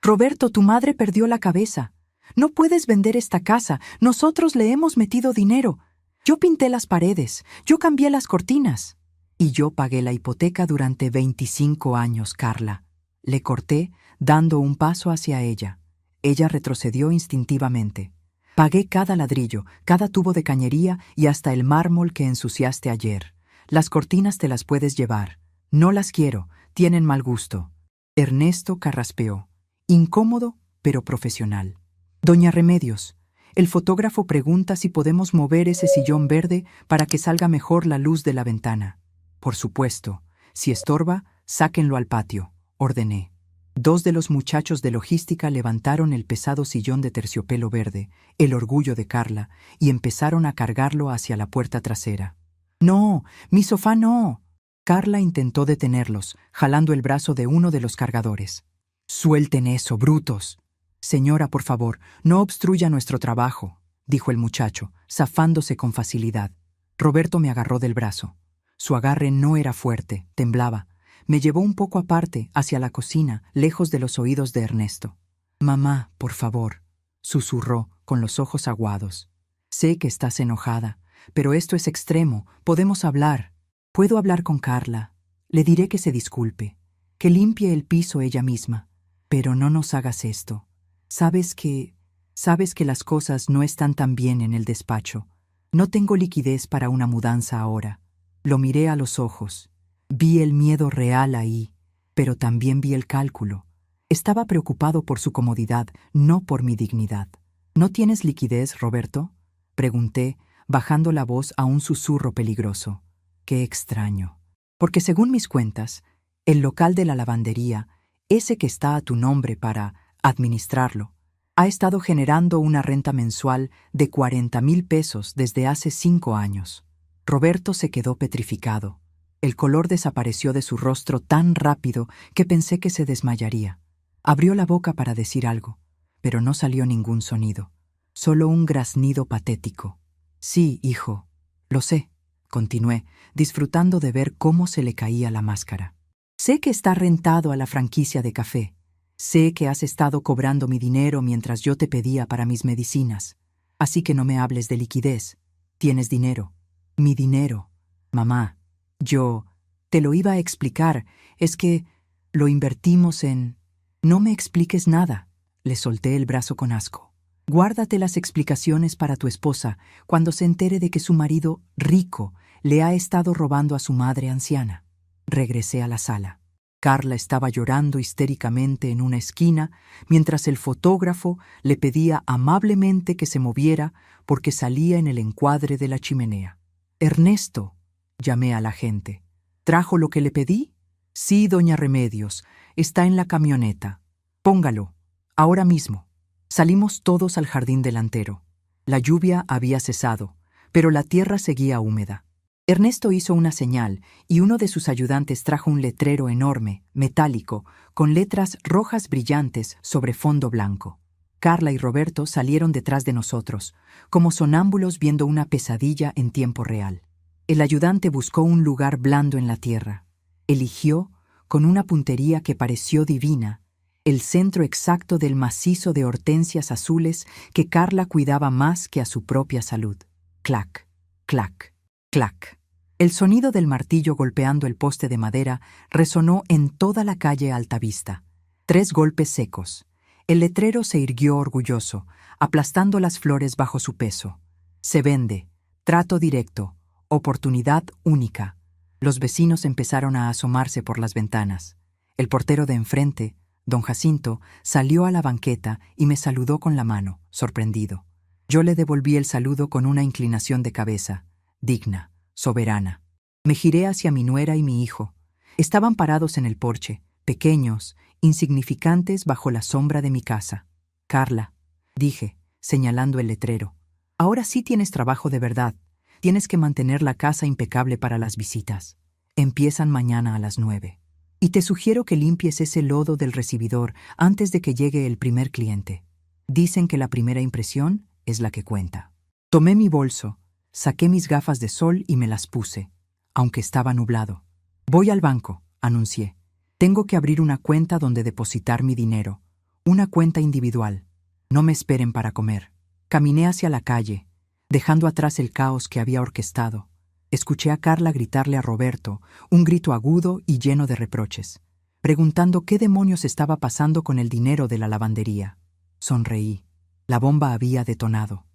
Roberto, tu madre perdió la cabeza. No puedes vender esta casa. Nosotros le hemos metido dinero. Yo pinté las paredes. Yo cambié las cortinas. Y yo pagué la hipoteca durante 25 años, Carla». Le corté, dando un paso hacia ella. Ella retrocedió instintivamente. «Pagué cada ladrillo, cada tubo de cañería y hasta el mármol que ensuciaste ayer. Las cortinas te las puedes llevar. No las quiero. Tienen mal gusto». Ernesto carraspeó. Incómodo, pero profesional. «Doña Remedios, El fotógrafo pregunta si podemos mover ese sillón verde para que salga mejor la luz de la ventana. Por supuesto, si estorba, sáquenlo al patio, ordené. 2 de los muchachos de logística levantaron el pesado sillón de terciopelo verde, el orgullo de Carla, y empezaron a cargarlo hacia la puerta trasera. ¡No! ¡Mi sofá no! Carla intentó detenerlos, jalando el brazo de uno de los cargadores. «¡Suelten eso, brutos!». «Señora, por favor, no obstruya nuestro trabajo», dijo el muchacho, zafándose con facilidad. Roberto me agarró del brazo. Su agarre no era fuerte, temblaba. Me llevó un poco aparte, hacia la cocina, lejos de los oídos de Ernesto. «Mamá, por favor», susurró, con los ojos aguados. «Sé que estás enojada, pero esto es extremo, podemos hablar». «Puedo hablar con Carla. Le diré que se disculpe, que limpie el piso ella misma. Pero no nos hagas esto. Sabes que las cosas no están tan bien en el despacho. No tengo liquidez para una mudanza ahora». Lo miré a los ojos. Vi el miedo real ahí, pero también vi el cálculo. Estaba preocupado por su comodidad, no por mi dignidad. «¿No tienes liquidez, Roberto?», pregunté, bajando la voz a un susurro peligroso. Qué extraño. Porque según mis cuentas, el local de la lavandería, ese que está a tu nombre para administrarlo, ha estado generando una renta mensual de 40,000 pesos desde hace 5 años. Roberto se quedó petrificado. El color desapareció de su rostro tan rápido que pensé que se desmayaría. Abrió la boca para decir algo, pero no salió ningún sonido, solo un graznido patético. «Sí, hijo, lo sé», continué, disfrutando de ver cómo se le caía la máscara. «Sé que está rentado a la franquicia de café. Sé que has estado cobrando mi dinero mientras yo te pedía para mis medicinas. Así que no me hables de liquidez. Tienes dinero. Mi dinero. Mamá, yo te lo iba a explicar. Es que lo invertimos en...». «No me expliques nada», le solté el brazo con asco. «Guárdate las explicaciones para tu esposa cuando se entere de que su marido, rico, le ha estado robando a su madre anciana». Regresé a la sala. Carla estaba llorando histéricamente en una esquina, mientras el fotógrafo le pedía amablemente que se moviera porque salía en el encuadre de la chimenea. «Ernesto», llamé a la gente. «¿Trajo lo que le pedí?». «Sí, doña Remedios, está en la camioneta. Póngalo, ahora mismo». Salimos todos al jardín delantero. La lluvia había cesado, pero la tierra seguía húmeda. Ernesto hizo una señal y uno de sus ayudantes trajo un letrero enorme, metálico, con letras rojas brillantes sobre fondo blanco. Carla y Roberto salieron detrás de nosotros, como sonámbulos viendo una pesadilla en tiempo real. El ayudante buscó un lugar blando en la tierra. Eligió, con una puntería que pareció divina, el centro exacto del macizo de hortensias azules que Carla cuidaba más que a su propia salud. Clac, clac, clac. El sonido del martillo golpeando el poste de madera resonó en toda la calle Altavista. 3 golpes secos. El letrero se irguió orgulloso, aplastando las flores bajo su peso. «Se vende. Trato directo. Oportunidad única». Los vecinos empezaron a asomarse por las ventanas. El portero de enfrente, don Jacinto, salió a la banqueta y me saludó con la mano, sorprendido. Yo le devolví el saludo con una inclinación de cabeza, digna, soberana. Me giré hacia mi nuera y mi hijo. Estaban parados en el porche, pequeños, insignificantes bajo la sombra de mi casa. «Carla», dije, señalando el letrero, «ahora sí tienes trabajo de verdad. Tienes que mantener la casa impecable para las visitas. Empiezan mañana a las 9. Y te sugiero que limpies ese lodo del recibidor antes de que llegue el primer cliente. Dicen que la primera impresión es la que cuenta». Tomé mi bolso, saqué mis gafas de sol y me las puse, aunque estaba nublado. «Voy al banco», anuncié. «Tengo que abrir una cuenta donde depositar mi dinero. Una cuenta individual. No me esperen para comer». Caminé hacia la calle, dejando atrás el caos que había orquestado. Escuché a Carla gritarle a Roberto, un grito agudo y lleno de reproches, preguntando qué demonios estaba pasando con el dinero de la lavandería. Sonreí. La bomba había detonado.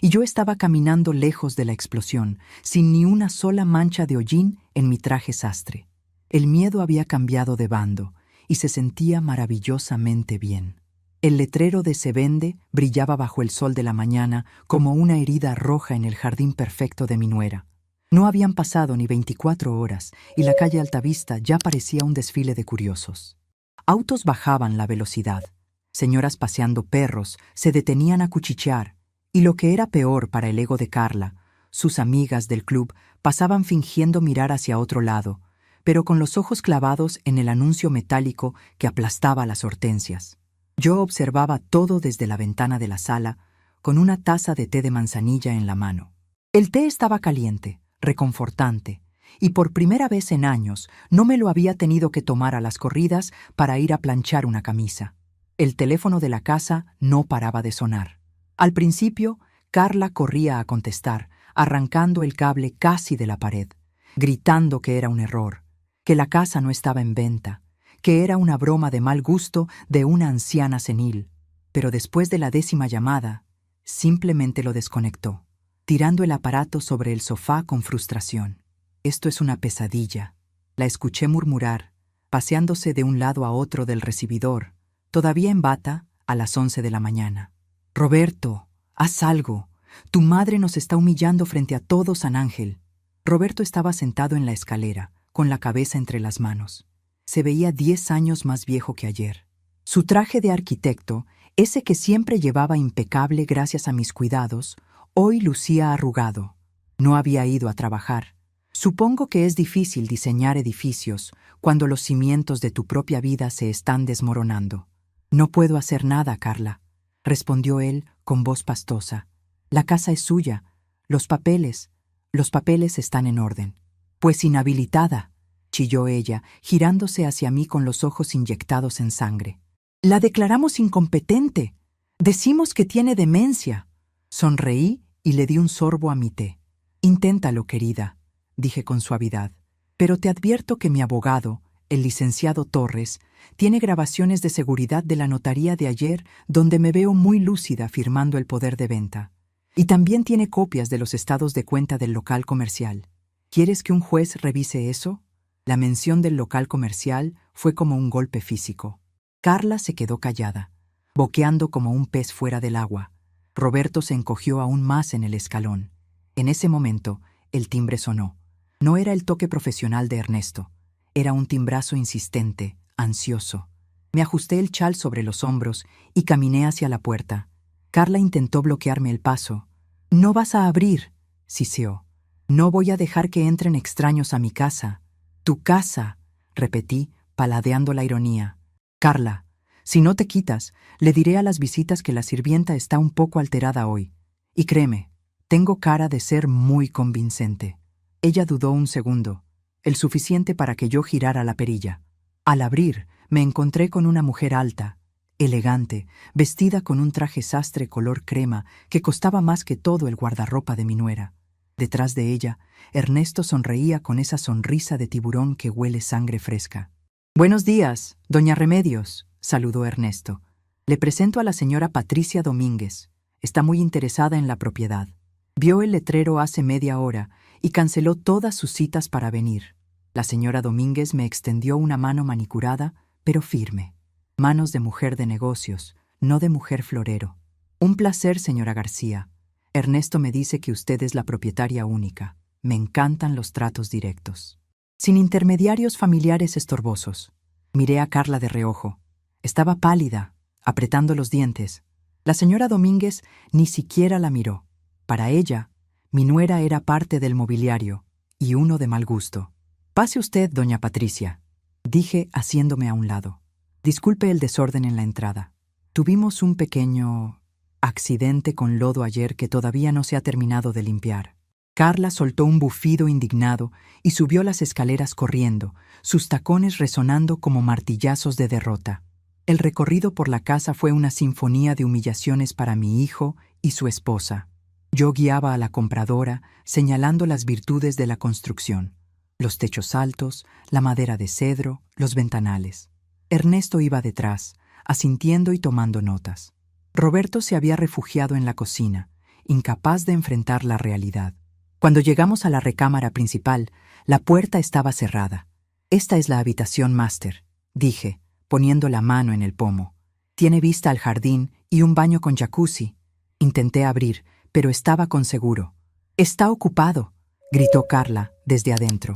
Y yo estaba caminando lejos de la explosión, sin ni una sola mancha de hollín en mi traje sastre. El miedo había cambiado de bando y se sentía maravillosamente bien. El letrero de Se vende brillaba bajo el sol de la mañana como una herida roja en el jardín perfecto de mi nuera. No habían pasado ni 24 horas y la calle Altavista ya parecía un desfile de curiosos. Autos bajaban la velocidad. Señoras paseando perros se detenían a cuchichear. Y lo que era peor para el ego de Carla, sus amigas del club pasaban fingiendo mirar hacia otro lado, pero con los ojos clavados en el anuncio metálico que aplastaba las hortensias. Yo observaba todo desde la ventana de la sala, con una taza de té de manzanilla en la mano. El té estaba caliente, reconfortante, y por primera vez en años no me lo había tenido que tomar a las corridas para ir a planchar una camisa. El teléfono de la casa no paraba de sonar. Al principio, Carla corría a contestar, arrancando el cable casi de la pared, gritando que era un error, que la casa no estaba en venta, que era una broma de mal gusto de una anciana senil. Pero después de la 10ª llamada, simplemente lo desconectó, tirando el aparato sobre el sofá con frustración. Esto es una pesadilla. La escuché murmurar, paseándose de un lado a otro del recibidor, todavía en bata, a las 11 de la mañana. Roberto, haz algo. Tu madre nos está humillando frente a todo San Ángel. Roberto estaba sentado en la escalera, con la cabeza entre las manos. Se veía 10 años más viejo que ayer. Su traje de arquitecto, ese que siempre llevaba impecable gracias a mis cuidados, hoy lucía arrugado. No había ido a trabajar. Supongo que es difícil diseñar edificios cuando los cimientos de tu propia vida se están desmoronando. No puedo hacer nada, Carla, respondió él con voz pastosa. La casa es suya. Los papeles están en orden. Pues inhabilitada, chilló ella, girándose hacia mí con los ojos inyectados en sangre. La declaramos incompetente. Decimos que tiene demencia. Sonreí y le di un sorbo a mi té. Inténtalo, querida, dije con suavidad. Pero te advierto que mi abogado, el licenciado Torres, tiene grabaciones de seguridad de la notaría de ayer donde me veo muy lúcida firmando el poder de venta. Y también tiene copias de los estados de cuenta del local comercial. ¿Quieres que un juez revise eso? La mención del local comercial fue como un golpe físico. Carla se quedó callada, boqueando como un pez fuera del agua. Roberto se encogió aún más en el escalón. En ese momento, el timbre sonó. No era el toque profesional de Ernesto. Era un timbrazo insistente, ansioso. Me ajusté el chal sobre los hombros y caminé hacia la puerta. Carla intentó bloquearme el paso. «No vas a abrir», siseó. «No voy a dejar que entren extraños a mi casa». «Tu casa», repetí, paladeando la ironía. «Carla, si no te quitas, le diré a las visitas que la sirvienta está un poco alterada hoy. Y créeme, tengo cara de ser muy convincente». Ella dudó un segundo, el suficiente para que yo girara la perilla. Al abrir, me encontré con una mujer alta, elegante, vestida con un traje sastre color crema que costaba más que todo el guardarropa de mi nuera. Detrás de ella, Ernesto sonreía con esa sonrisa de tiburón que huele sangre fresca. «Buenos días, doña Remedios», saludó Ernesto. «Le presento a la señora Patricia Domínguez. Está muy interesada en la propiedad. Vio el letrero hace media hora y canceló todas sus citas para venir». La señora Domínguez me extendió una mano manicurada, pero firme. Manos de mujer de negocios, no de mujer florero. «Un placer, señora García. Ernesto me dice que usted es la propietaria única. Me encantan los tratos directos. Sin intermediarios familiares estorbosos». Miré a Carla de reojo. Estaba pálida, apretando los dientes. La señora Domínguez ni siquiera la miró. Para ella, mi nuera era parte del mobiliario, y uno de mal gusto. «Pase usted, doña Patricia», dije haciéndome a un lado. «Disculpe el desorden en la entrada. Tuvimos un pequeño accidente con lodo ayer que todavía no se ha terminado de limpiar». Carla soltó un bufido indignado y subió las escaleras corriendo, sus tacones resonando como martillazos de derrota. El recorrido por la casa fue una sinfonía de humillaciones para mi hijo y su esposa. Yo guiaba a la compradora, señalando las virtudes de la construcción: los techos altos, la madera de cedro, los ventanales. Ernesto iba detrás, asintiendo y tomando notas. Roberto se había refugiado en la cocina, incapaz de enfrentar la realidad. Cuando llegamos a la recámara principal, la puerta estaba cerrada. «Esta es la habitación máster», dije, poniendo la mano en el pomo. Tiene vista al jardín y un baño con jacuzzi. Intenté abrir, pero estaba con seguro. «Está ocupado», gritó Carla desde adentro.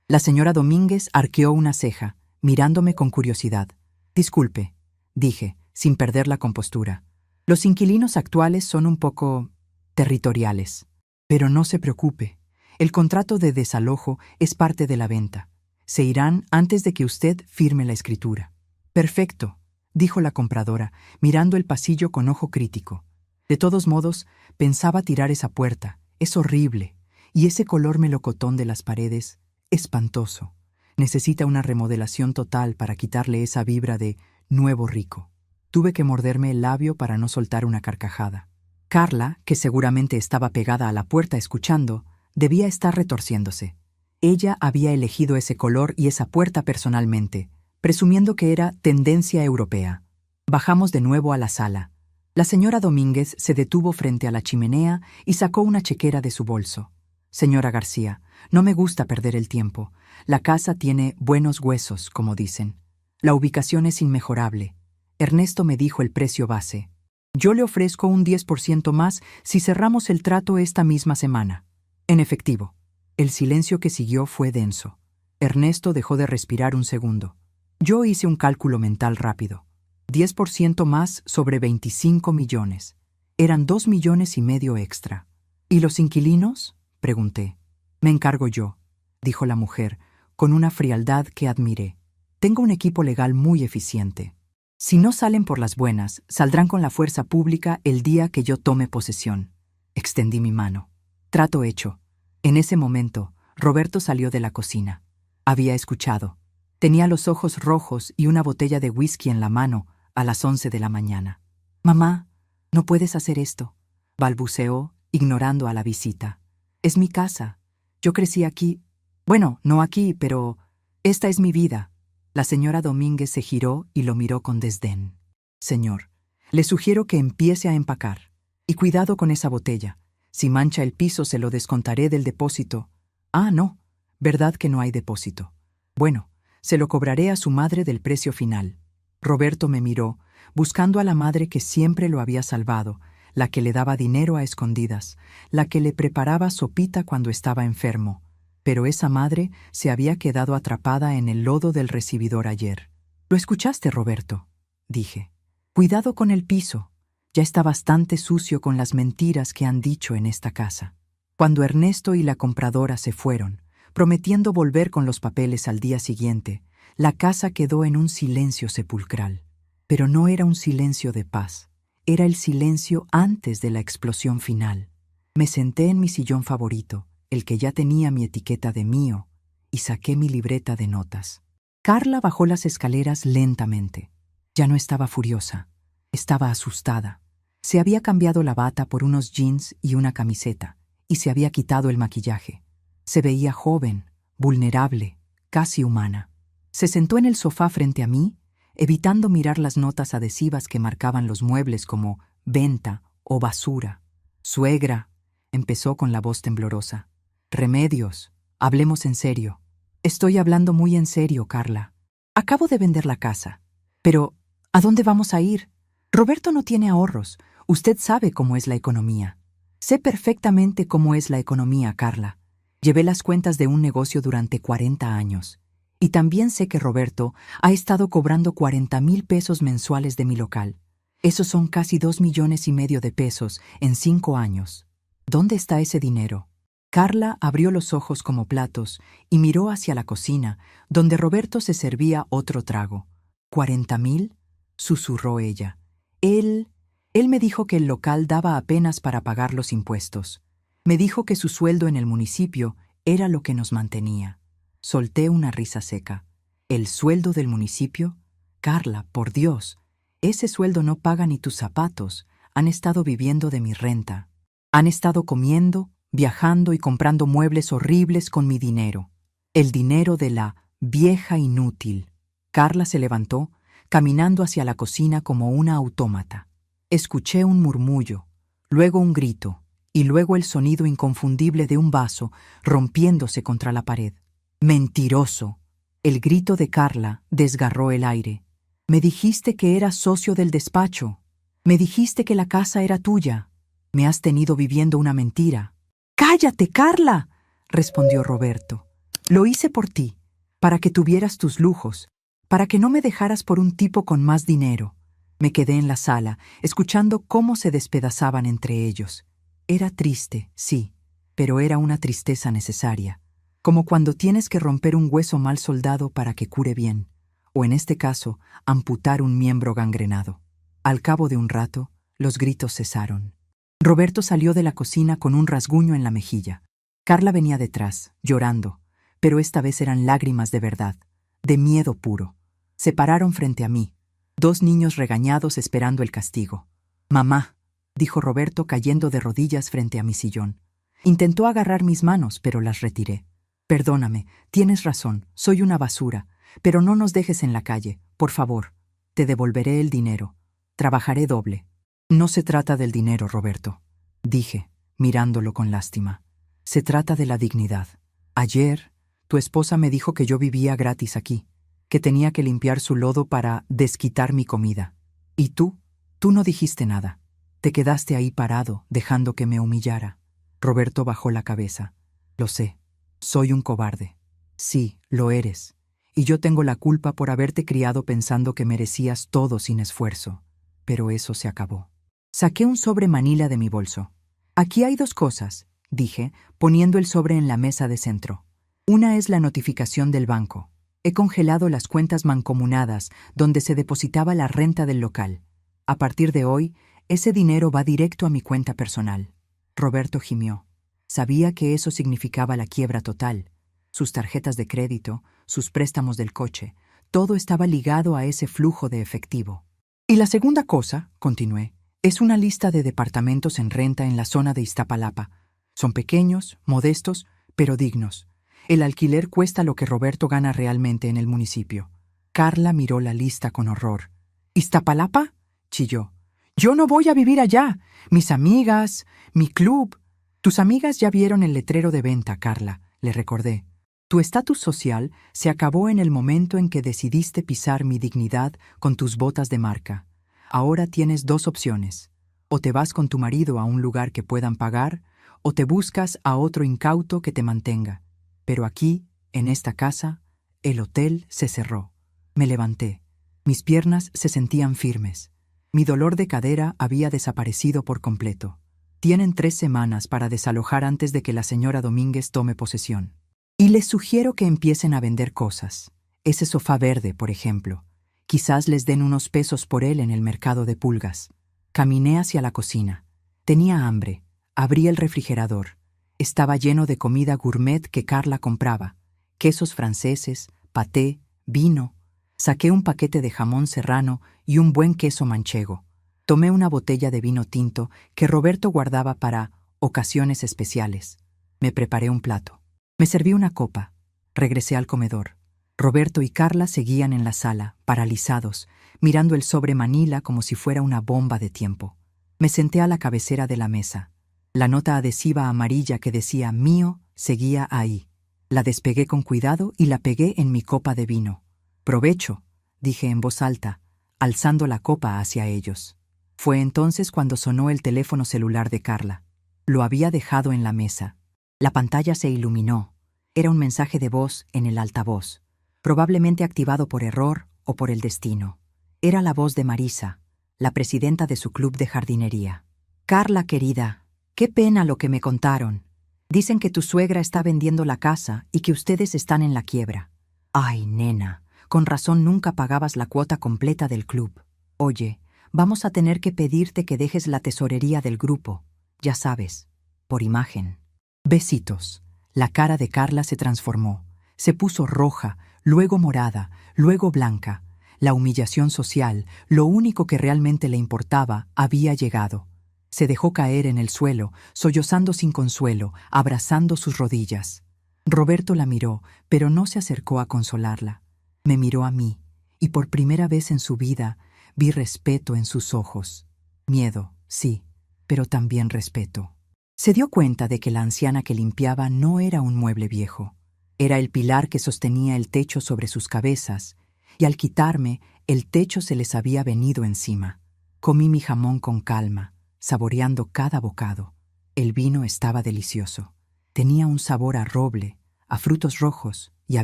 La señora Domínguez arqueó una ceja, mirándome con curiosidad. «Disculpe», dije, sin perder la compostura. «Los inquilinos actuales son un poco territoriales. Pero no se preocupe. El contrato de desalojo es parte de la venta. Se irán antes de que usted firme la escritura». «Perfecto», dijo la compradora, mirando el pasillo con ojo crítico. De todos modos, pensaba tirar esa puerta. Es horrible. Y ese color melocotón de las paredes, espantoso. Necesita una remodelación total para quitarle esa vibra de nuevo rico. Tuve que morderme el labio para no soltar una carcajada. Carla, que seguramente estaba pegada a la puerta escuchando, debía estar retorciéndose. Ella había elegido ese color y esa puerta personalmente, presumiendo que era tendencia europea. Bajamos de nuevo a la sala. La señora Domínguez se detuvo frente a la chimenea y sacó una chequera de su bolso. «Señora García, no me gusta perder el tiempo. La casa tiene buenos huesos, como dicen. La ubicación es inmejorable. Ernesto me dijo el precio base. Yo le ofrezco un 10% más si cerramos el trato esta misma semana. En efectivo». El silencio que siguió fue denso. Ernesto dejó de respirar un segundo. Yo hice un cálculo mental rápido. 10% más sobre 25 millones. Eran 2,5 millones extra. ¿Y los inquilinos?, pregunté. «Me encargo yo», dijo la mujer, con una frialdad que admiré. «Tengo un equipo legal muy eficiente. Si no salen por las buenas, saldrán con la fuerza pública el día que yo tome posesión». Extendí mi mano. Trato hecho. En ese momento, Roberto salió de la cocina. Había escuchado. Tenía los ojos rojos y una botella de whisky en la mano a las 11 de la mañana. «Mamá, no puedes hacer esto», balbuceó, ignorando a la visita. «Es mi casa. Yo crecí aquí. Bueno, no aquí, pero esta es mi vida». La señora Domínguez se giró y lo miró con desdén. «Señor, le sugiero que empiece a empacar. Y cuidado con esa botella. Si mancha el piso se lo descontaré del depósito». «Ah, no. ¿Verdad que no hay depósito? Bueno, se lo cobraré a su madre del precio final». Roberto me miró, buscando a la madre que siempre lo había salvado, la que le daba dinero a escondidas, la que le preparaba sopita cuando estaba enfermo. Pero esa madre se había quedado atrapada en el lodo del recibidor ayer. «¿Lo escuchaste, Roberto?», dije. «Cuidado con el piso. Ya está bastante sucio con las mentiras que han dicho en esta casa». Cuando Ernesto y la compradora se fueron, prometiendo volver con los papeles al día siguiente, la casa quedó en un silencio sepulcral. Pero no era un silencio de paz. Era el silencio antes de la explosión final. Me senté en mi sillón favorito, el que ya tenía mi etiqueta de mío, y saqué mi libreta de notas. Carla bajó las escaleras lentamente. Ya no estaba furiosa. Estaba asustada. Se había cambiado la bata por unos jeans y una camiseta, y se había quitado el maquillaje. Se veía joven, vulnerable, casi humana. Se sentó en el sofá frente a mí, evitando mirar las notas adhesivas que marcaban los muebles como venta o basura. «Suegra», empezó con la voz temblorosa. «Remedios, hablemos en serio». «Estoy hablando muy en serio, Carla. Acabo de vender la casa. Pero, ¿a dónde vamos a ir? Roberto no tiene ahorros. Usted sabe cómo es la economía». «Sé perfectamente cómo es la economía, Carla. Llevé las cuentas de un negocio durante 40 años. Y también sé que Roberto ha estado cobrando 40,000 pesos mensuales de mi local. Esos son casi 2,5 millones de pesos en 5 años. ¿Dónde está ese dinero?». Carla abrió los ojos como platos y miró hacia la cocina, donde Roberto se servía otro trago. «¿40,000?», susurró ella. Él me dijo que el local daba apenas para pagar los impuestos. Me dijo que su sueldo en el municipio era lo que nos mantenía». Solté una risa seca. «¿El sueldo del municipio? Carla, por Dios, ese sueldo no paga ni tus zapatos. Han estado viviendo de mi renta. Han estado comiendo, viajando y comprando muebles horribles con mi dinero. El dinero de la vieja inútil». Carla se levantó, caminando hacia la cocina como una autómata. Escuché un murmullo, luego un grito, y luego el sonido inconfundible de un vaso rompiéndose contra la pared. «¡Mentiroso!». El grito de Carla desgarró el aire. Me dijiste que eras socio del despacho. Me dijiste que la casa era tuya. Me has tenido viviendo una mentira. ¡Cállate, Carla!, respondió Roberto. Lo hice por ti, para que tuvieras tus lujos, para que no me dejaras por un tipo con más dinero. Me quedé en la sala, escuchando cómo se despedazaban entre ellos. Era triste, sí, pero era una tristeza necesaria, como cuando tienes que romper un hueso mal soldado para que cure bien, o en este caso, amputar un miembro gangrenado. Al cabo de un rato, los gritos cesaron. Roberto salió de la cocina con un rasguño en la mejilla. Carla venía detrás, llorando, pero esta vez eran lágrimas de verdad, de miedo puro. Se pararon frente a mí, dos niños regañados esperando el castigo. «Mamá», dijo Roberto cayendo de rodillas frente a mi sillón. Intentó agarrar mis manos, pero las retiré. «Perdóname, tienes razón, soy una basura, pero no nos dejes en la calle, por favor. Te devolveré el dinero. Trabajaré doble». «No se trata del dinero, Roberto», dije, mirándolo con lástima. «Se trata de la dignidad. Ayer, tu esposa me dijo que yo vivía gratis aquí, que tenía que limpiar su lodo para desquitar mi comida. Y tú no dijiste nada. Te quedaste ahí parado, dejando que me humillara». Roberto bajó la cabeza. «Lo sé. Soy un cobarde». «Sí, lo eres. Y yo tengo la culpa por haberte criado pensando que merecías todo sin esfuerzo. Pero eso se acabó». Saqué un sobre manila de mi bolso. «Aquí hay dos cosas», dije, poniendo el sobre en la mesa de centro. «Una es la notificación del banco. He congelado las cuentas mancomunadas donde se depositaba la renta del local. A partir de hoy, ese dinero va directo a mi cuenta personal». Roberto gimió. Sabía que eso significaba la quiebra total. Sus tarjetas de crédito, sus préstamos del coche, todo estaba ligado a ese flujo de efectivo. «Y la segunda cosa», continué, «es una lista de departamentos en renta en la zona de Iztapalapa. Son pequeños, modestos, pero dignos. El alquiler cuesta lo que Roberto gana realmente en el municipio». Carla miró la lista con horror. «¿Iztapalapa?», chilló. «Yo no voy a vivir allá. Mis amigas, mi club». «Tus amigas ya vieron el letrero de venta, Carla», le recordé. «Tu estatus social se acabó en el momento en que decidiste pisar mi dignidad con tus botas de marca. Ahora tienes dos opciones. O te vas con tu marido a un lugar que puedan pagar, o te buscas a otro incauto que te mantenga. Pero aquí, en esta casa, el hotel se cerró». Me levanté. Mis piernas se sentían firmes. Mi dolor de cadera había desaparecido por completo. «Tienen 3 semanas para desalojar antes de que la señora Domínguez tome posesión. Y les sugiero que empiecen a vender cosas. Ese sofá verde, por ejemplo. Quizás les den unos pesos por él en el mercado de pulgas». Caminé hacia la cocina. Tenía hambre. Abrí el refrigerador. Estaba lleno de comida gourmet que Carla compraba. Quesos franceses, paté, vino. Saqué un paquete de jamón serrano y un buen queso manchego. Tomé una botella de vino tinto que Roberto guardaba para ocasiones especiales. Me preparé un plato. Me serví una copa. Regresé al comedor. Roberto y Carla seguían en la sala, paralizados, mirando el sobre manila como si fuera una bomba de tiempo. Me senté a la cabecera de la mesa. La nota adhesiva amarilla que decía «mío» seguía ahí. La despegué con cuidado y la pegué en mi copa de vino. «Provecho», dije en voz alta, alzando la copa hacia ellos. Fue entonces cuando sonó el teléfono celular de Carla. Lo había dejado en la mesa. La pantalla se iluminó. Era un mensaje de voz en el altavoz, probablemente activado por error o por el destino. Era la voz de Marisa, la presidenta de su club de jardinería. «Carla, querida, qué pena lo que me contaron. Dicen que tu suegra está vendiendo la casa y que ustedes están en la quiebra. Ay, nena, con razón nunca pagabas la cuota completa del club. Oye, vamos a tener que pedirte que dejes la tesorería del grupo, ya sabes, por imagen». Besitos. La cara de Carla se transformó. Se puso roja, luego morada, luego blanca. La humillación social, lo único que realmente le importaba, había llegado. Se dejó caer en el suelo, sollozando sin consuelo, abrazando sus rodillas. Roberto la miró, pero no se acercó a consolarla. Me miró a mí, y por primera vez en su vida vi respeto en sus ojos. Miedo, sí, pero también respeto. Se dio cuenta de que la anciana que limpiaba no era un mueble viejo. Era el pilar que sostenía el techo sobre sus cabezas, y al quitarme, El techo se les había venido encima. Comí mi jamón con calma, saboreando cada bocado. El vino estaba delicioso. Tenía un sabor a roble, a frutos rojos y a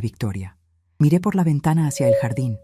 victoria. Miré por la ventana hacia el jardín.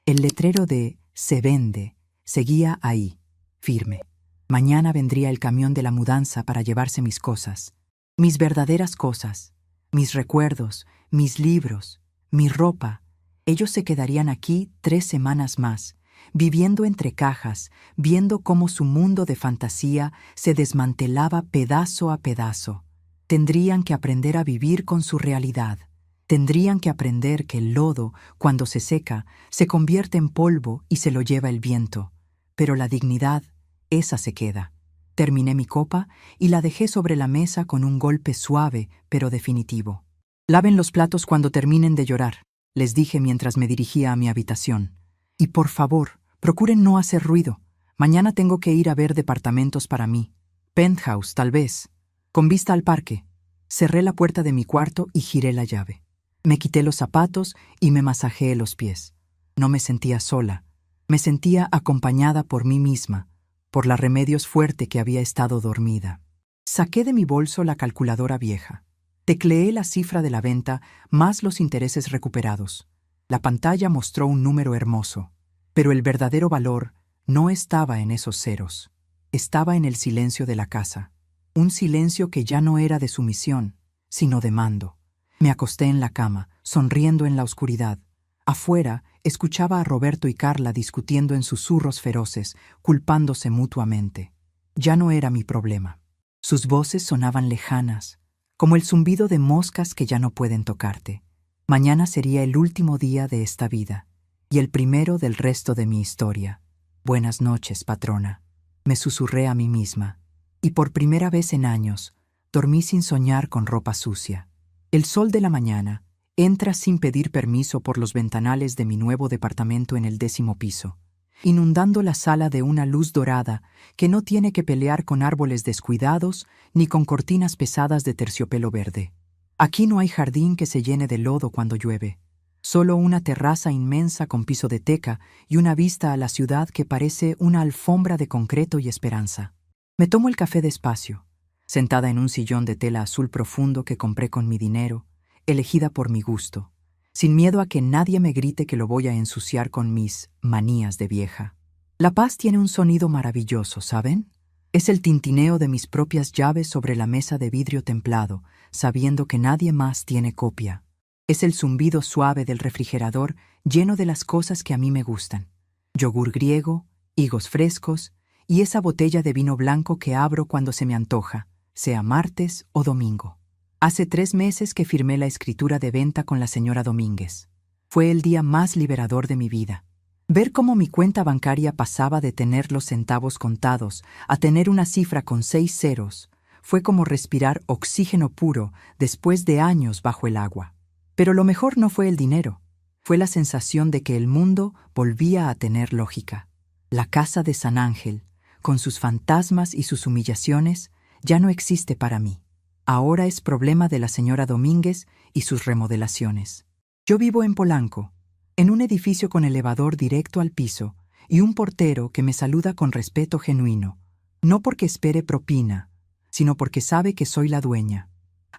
El letrero de «Se vende» seguía ahí, firme. Mañana vendría el camión de la mudanza para llevarse mis cosas. Mis verdaderas cosas, mis recuerdos, mis libros, mi ropa. Ellos se quedarían aquí 3 semanas más, viviendo entre cajas, viendo cómo su mundo de fantasía se desmantelaba pedazo a pedazo. Tendrían que aprender a vivir con su realidad. Tendrían que aprender que el lodo, cuando se seca, se convierte en polvo y se lo lleva el viento. Pero la dignidad, esa se queda. Terminé mi copa y la dejé sobre la mesa con un golpe suave pero definitivo. «Laven los platos cuando terminen de llorar», les dije mientras me dirigía a mi habitación. «Y por favor, procuren no hacer ruido. Mañana tengo que ir a ver departamentos para mí. Penthouse, tal vez, con vista al parque». Cerré la puerta de mi cuarto y giré la llave. Me quité los zapatos y me masajeé los pies. No me sentía sola. Me sentía acompañada por mí misma, por la Remedios fuerte que había estado dormida. Saqué de mi bolso la calculadora vieja. Tecleé la cifra de la venta más los intereses recuperados. La pantalla mostró un número hermoso, pero el verdadero valor no estaba en esos ceros. Estaba en el silencio de la casa. Un silencio que ya no era de sumisión, sino de mando. Me acosté en la cama, sonriendo en la oscuridad. Afuera, escuchaba a Roberto y Carla discutiendo en susurros feroces, culpándose mutuamente. Ya no era mi problema. Sus voces sonaban lejanas, como el zumbido de moscas que ya no pueden tocarte. Mañana sería el último día de esta vida, y el primero del resto de mi historia. «Buenas noches, patrona», me susurré a mí misma, y por primera vez en años, dormí sin soñar con ropa sucia. El sol de la mañana entra sin pedir permiso por los ventanales de mi nuevo departamento en el 10º piso, inundando la sala de una luz dorada que no tiene que pelear con árboles descuidados ni con cortinas pesadas de terciopelo verde. Aquí no hay jardín que se llene de lodo cuando llueve, solo una terraza inmensa con piso de teca y una vista a la ciudad que parece una alfombra de concreto y esperanza. Me tomo el café despacio, sentada en un sillón de tela azul profundo que compré con mi dinero, elegida por mi gusto, sin miedo a que nadie me grite que lo voy a ensuciar con mis manías de vieja. La paz tiene un sonido maravilloso, ¿saben? Es el tintineo de mis propias llaves sobre la mesa de vidrio templado, sabiendo que nadie más tiene copia. Es el zumbido suave del refrigerador lleno de las cosas que a mí me gustan. Yogur griego, higos frescos y esa botella de vino blanco que abro cuando se me antoja, sea martes o domingo. Hace 3 meses que firmé la escritura de venta con la señora Domínguez. Fue el día más liberador de mi vida. Ver cómo mi cuenta bancaria pasaba de tener los centavos contados a tener una cifra con 6 ceros fue como respirar oxígeno puro después de años bajo el agua. Pero lo mejor no fue el dinero, fue la sensación de que el mundo volvía a tener lógica. La casa de San Ángel, con sus fantasmas y sus humillaciones, ya no existe para mí. Ahora es problema de la señora Domínguez y sus remodelaciones. Yo vivo en Polanco, en un edificio con elevador directo al piso y un portero que me saluda con respeto genuino, no porque espere propina, sino porque sabe que soy la dueña.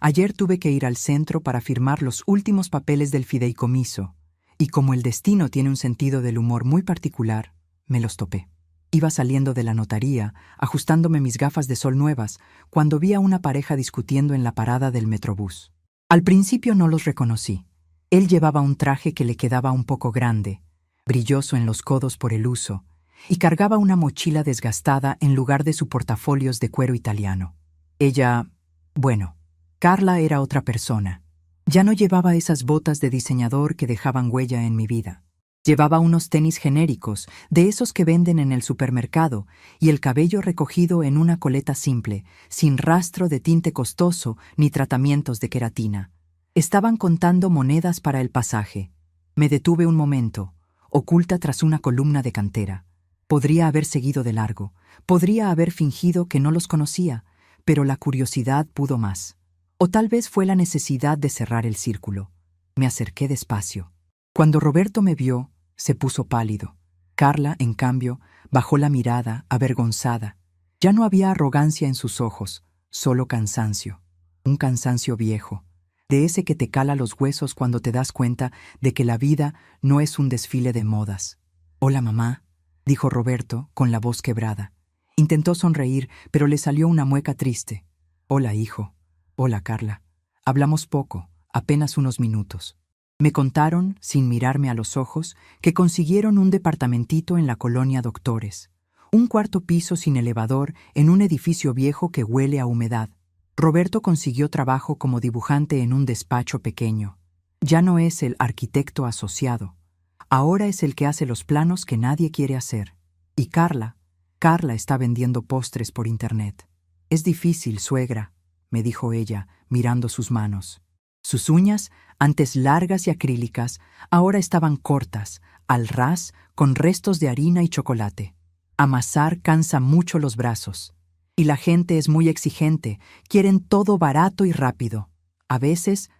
Ayer tuve que ir al centro para firmar los últimos papeles del fideicomiso, y como el destino tiene un sentido del humor muy particular, me los topé. Iba saliendo de la notaría, ajustándome mis gafas de sol nuevas, cuando vi a una pareja discutiendo en la parada del metrobús. Al principio no los reconocí. Él llevaba un traje que le quedaba un poco grande, brilloso en los codos por el uso, y cargaba una mochila desgastada en lugar de su portafolios de cuero italiano. Ella, bueno, Carla era otra persona. Ya no llevaba esas botas de diseñador que dejaban huella en mi vida. Llevaba unos tenis genéricos, de esos que venden en el supermercado, y el cabello recogido en una coleta simple, sin rastro de tinte costoso ni tratamientos de queratina. Estaban contando monedas para el pasaje. Me detuve un momento, oculta tras una columna de cantera. Podría haber seguido de largo, podría haber fingido que no los conocía, pero la curiosidad pudo más. O tal vez fue la necesidad de cerrar el círculo. Me acerqué despacio. Cuando Roberto me vio, se puso pálido. Carla, en cambio, bajó la mirada, avergonzada. Ya no había arrogancia en sus ojos, solo cansancio. Un cansancio viejo, de ese que te cala los huesos cuando te das cuenta de que la vida no es un desfile de modas. «Hola, mamá», dijo Roberto, con la voz quebrada. Intentó sonreír, pero le salió una mueca triste. «Hola, hijo». «Hola, Carla». Hablamos poco, apenas unos minutos. Me contaron, sin mirarme a los ojos, que consiguieron un departamentito en la colonia Doctores. Un cuarto piso sin elevador en un edificio viejo que huele a humedad. Roberto consiguió trabajo como dibujante en un despacho pequeño. Ya no es el arquitecto asociado. Ahora es el que hace los planos que nadie quiere hacer. Y Carla está vendiendo postres por internet. «Es difícil, suegra», me dijo ella, mirando sus manos. Sus uñas, antes largas y acrílicas, ahora estaban cortas, al ras, con restos de harina y chocolate. Amasar cansa mucho los brazos. Y la gente es muy exigente, quieren todo barato y rápido. A veces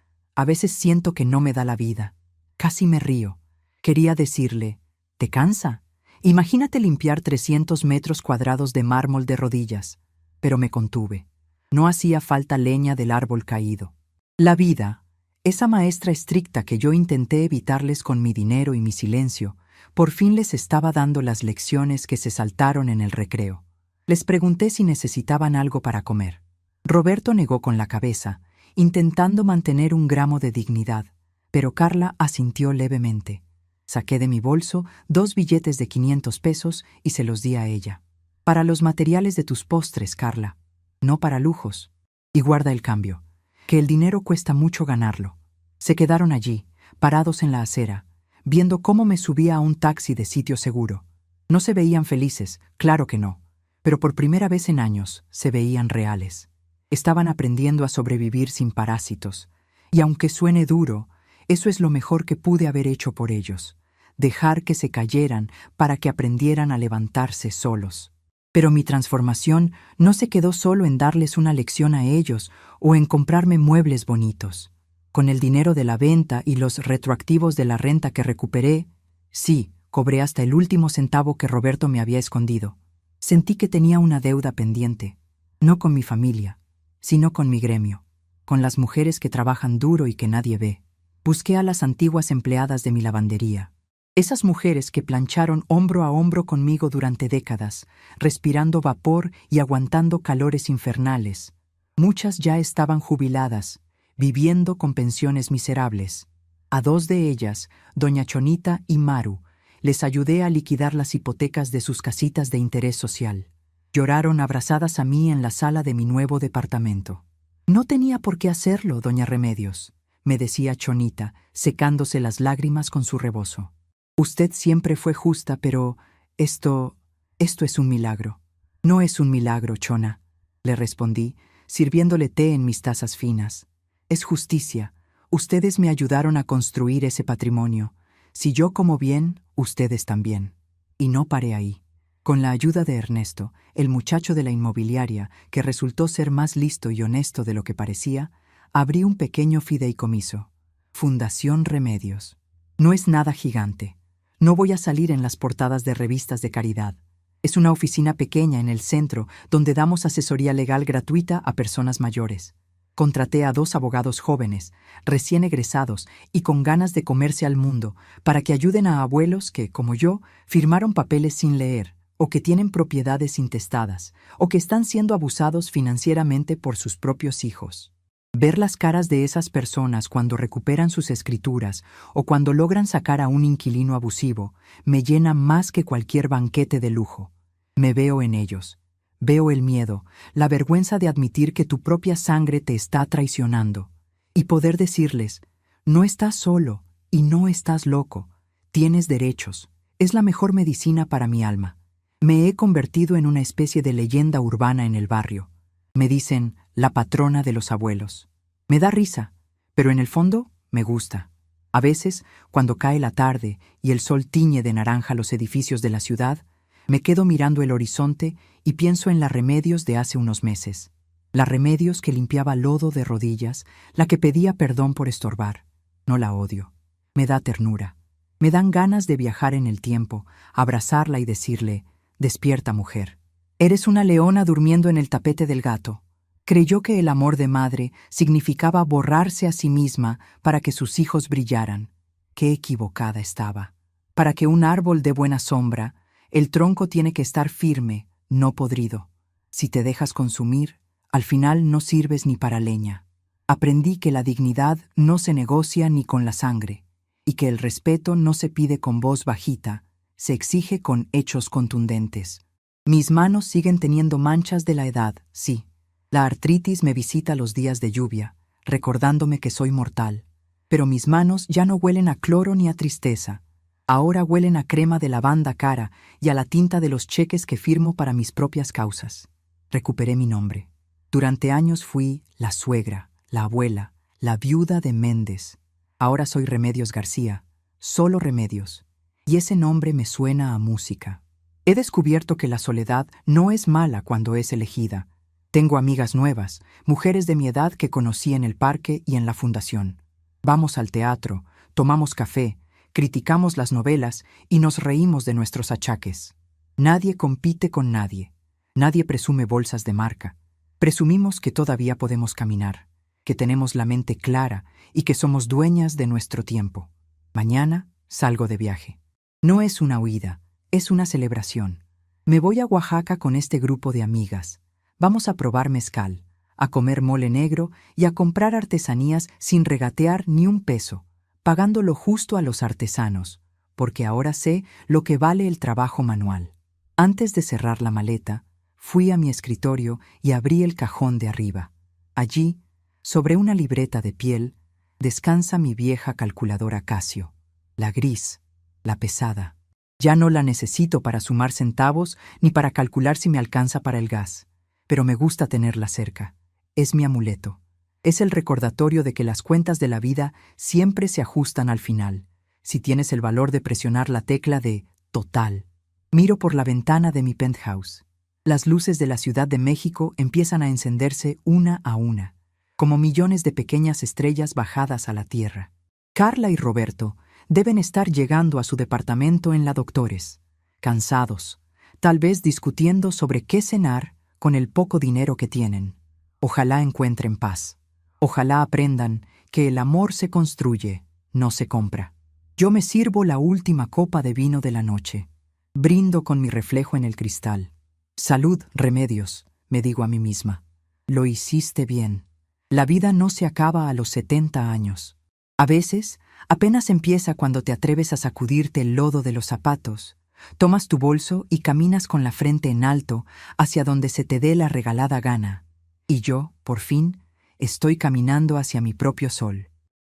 siento que no me da la vida. Casi me río. Quería decirle, «¿Te cansa? Imagínate limpiar 300 metros cuadrados de mármol de rodillas». Pero me contuve. No hacía falta leña del árbol caído. La vida, esa maestra estricta que yo intenté evitarles con mi dinero y mi silencio, por fin les estaba dando las lecciones que se saltaron en el recreo. Les pregunté si necesitaban algo para comer. Roberto negó con la cabeza, intentando mantener un gramo de dignidad, pero Carla asintió levemente. Saqué de mi bolso 2 billetes de 500 pesos y se los di a ella. «Para los materiales de tus postres, Carla, no para lujos. Y guarda el cambio, que el dinero cuesta mucho ganarlo». Se quedaron allí, parados en la acera, viendo cómo me subía a un taxi de sitio seguro. No se veían felices, claro que no, pero por primera vez en años se veían reales. Estaban aprendiendo a sobrevivir sin parásitos, y aunque suene duro, eso es lo mejor que pude haber hecho por ellos, dejar que se cayeran para que aprendieran a levantarse solos. Pero mi transformación no se quedó solo en darles una lección a ellos o en comprarme muebles bonitos. Con el dinero de la venta y los retroactivos de la renta que recuperé, sí, cobré hasta el último centavo que Roberto me había escondido. Sentí que tenía una deuda pendiente, no con mi familia, sino con mi gremio, con las mujeres que trabajan duro y que nadie ve. Busqué a las antiguas empleadas de mi lavandería. Esas mujeres que plancharon hombro a hombro conmigo durante décadas, respirando vapor y aguantando calores infernales. Muchas ya estaban jubiladas, viviendo con pensiones miserables. A 2 de ellas, doña Chonita y Maru, les ayudé a liquidar las hipotecas de sus casitas de interés social. Lloraron abrazadas a mí en la sala de mi nuevo departamento. «No tenía por qué hacerlo, doña Remedios», me decía Chonita, secándose las lágrimas con su rebozo. «Usted siempre fue justa, pero esto es un milagro». «No es un milagro, Chona», le respondí, sirviéndole té en mis tazas finas. «Es justicia. Ustedes me ayudaron a construir ese patrimonio. Si yo como bien, ustedes también». Y no paré ahí. Con la ayuda de Ernesto, el muchacho de la inmobiliaria, que resultó ser más listo y honesto de lo que parecía, abrí un pequeño fideicomiso. Fundación Remedios. No es nada gigante. No voy a salir en las portadas de revistas de caridad. Es una oficina pequeña en el centro donde damos asesoría legal gratuita a personas mayores. Contraté a 2 abogados jóvenes, recién egresados y con ganas de comerse al mundo, para que ayuden a abuelos que, como yo, firmaron papeles sin leer, o que tienen propiedades intestadas, o que están siendo abusados financieramente por sus propios hijos. Ver las caras de esas personas cuando recuperan sus escrituras o cuando logran sacar a un inquilino abusivo me llena más que cualquier banquete de lujo. Me veo en ellos. Veo el miedo, la vergüenza de admitir que tu propia sangre te está traicionando. Y poder decirles, no estás solo y no estás loco. Tienes derechos. Es la mejor medicina para mi alma. Me he convertido en una especie de leyenda urbana en el barrio. Me dicen la patrona de los abuelos. Me da risa, pero en el fondo me gusta. A veces, cuando cae la tarde y el sol tiñe de naranja los edificios de la ciudad, me quedo mirando el horizonte y pienso en la Remedios de hace unos meses. La Remedios que limpiaba lodo de rodillas, la que pedía perdón por estorbar. No la odio. Me da ternura. Me dan ganas de viajar en el tiempo, abrazarla y decirle: despierta, mujer. Eres una leona durmiendo en el tapete del gato. Creyó que el amor de madre significaba borrarse a sí misma para que sus hijos brillaran. Qué equivocada estaba. Para que un árbol dé buena sombra, el tronco tiene que estar firme, no podrido. Si te dejas consumir, al final no sirves ni para leña. Aprendí que la dignidad no se negocia ni con la sangre, y que el respeto no se pide con voz bajita, se exige con hechos contundentes. Mis manos siguen teniendo manchas de la edad, sí. La artritis me visita los días de lluvia, recordándome que soy mortal. Pero mis manos ya no huelen a cloro ni a tristeza. Ahora huelen a crema de lavanda cara y a la tinta de los cheques que firmo para mis propias causas. Recuperé mi nombre. Durante años fui la suegra, la abuela, la viuda de Méndez. Ahora soy Remedios García, solo Remedios. Y ese nombre me suena a música. He descubierto que la soledad no es mala cuando es elegida. Tengo amigas nuevas, mujeres de mi edad que conocí en el parque y en la fundación. Vamos al teatro, tomamos café, criticamos las novelas y nos reímos de nuestros achaques. Nadie compite con nadie. Nadie presume bolsas de marca. Presumimos que todavía podemos caminar, que tenemos la mente clara y que somos dueñas de nuestro tiempo. Mañana salgo de viaje. No es una huida, es una celebración. Me voy a Oaxaca con este grupo de amigas. Vamos a probar mezcal, a comer mole negro y a comprar artesanías sin regatear ni un peso, pagando lo justo a los artesanos, porque ahora sé lo que vale el trabajo manual. Antes de cerrar la maleta, fui a mi escritorio y abrí el cajón de arriba. Allí, sobre una libreta de piel, descansa mi vieja calculadora Casio, la gris, la pesada. Ya no la necesito para sumar centavos ni para calcular si me alcanza para el gas, pero me gusta tenerla cerca. Es mi amuleto. Es el recordatorio de que las cuentas de la vida siempre se ajustan al final, si tienes el valor de presionar la tecla de total. Miro por la ventana de mi penthouse. Las luces de la Ciudad de México empiezan a encenderse una a una, como millones de pequeñas estrellas bajadas a la tierra. Carla y Roberto deben estar llegando a su departamento en la Doctores, cansados, tal vez discutiendo sobre qué cenar con el poco dinero que tienen. Ojalá encuentren paz. Ojalá aprendan que el amor se construye, no se compra. Yo me sirvo la última copa de vino de la noche. Brindo con mi reflejo en el cristal. Salud, Remedios, me digo a mí misma. Lo hiciste bien. La vida no se acaba a los 70 años. A veces, apenas empieza cuando te atreves a sacudirte el lodo de los zapatos. Tomas tu bolso y caminas con la frente en alto hacia donde se te dé la regalada gana. Y yo, por fin, estoy caminando hacia mi propio sol.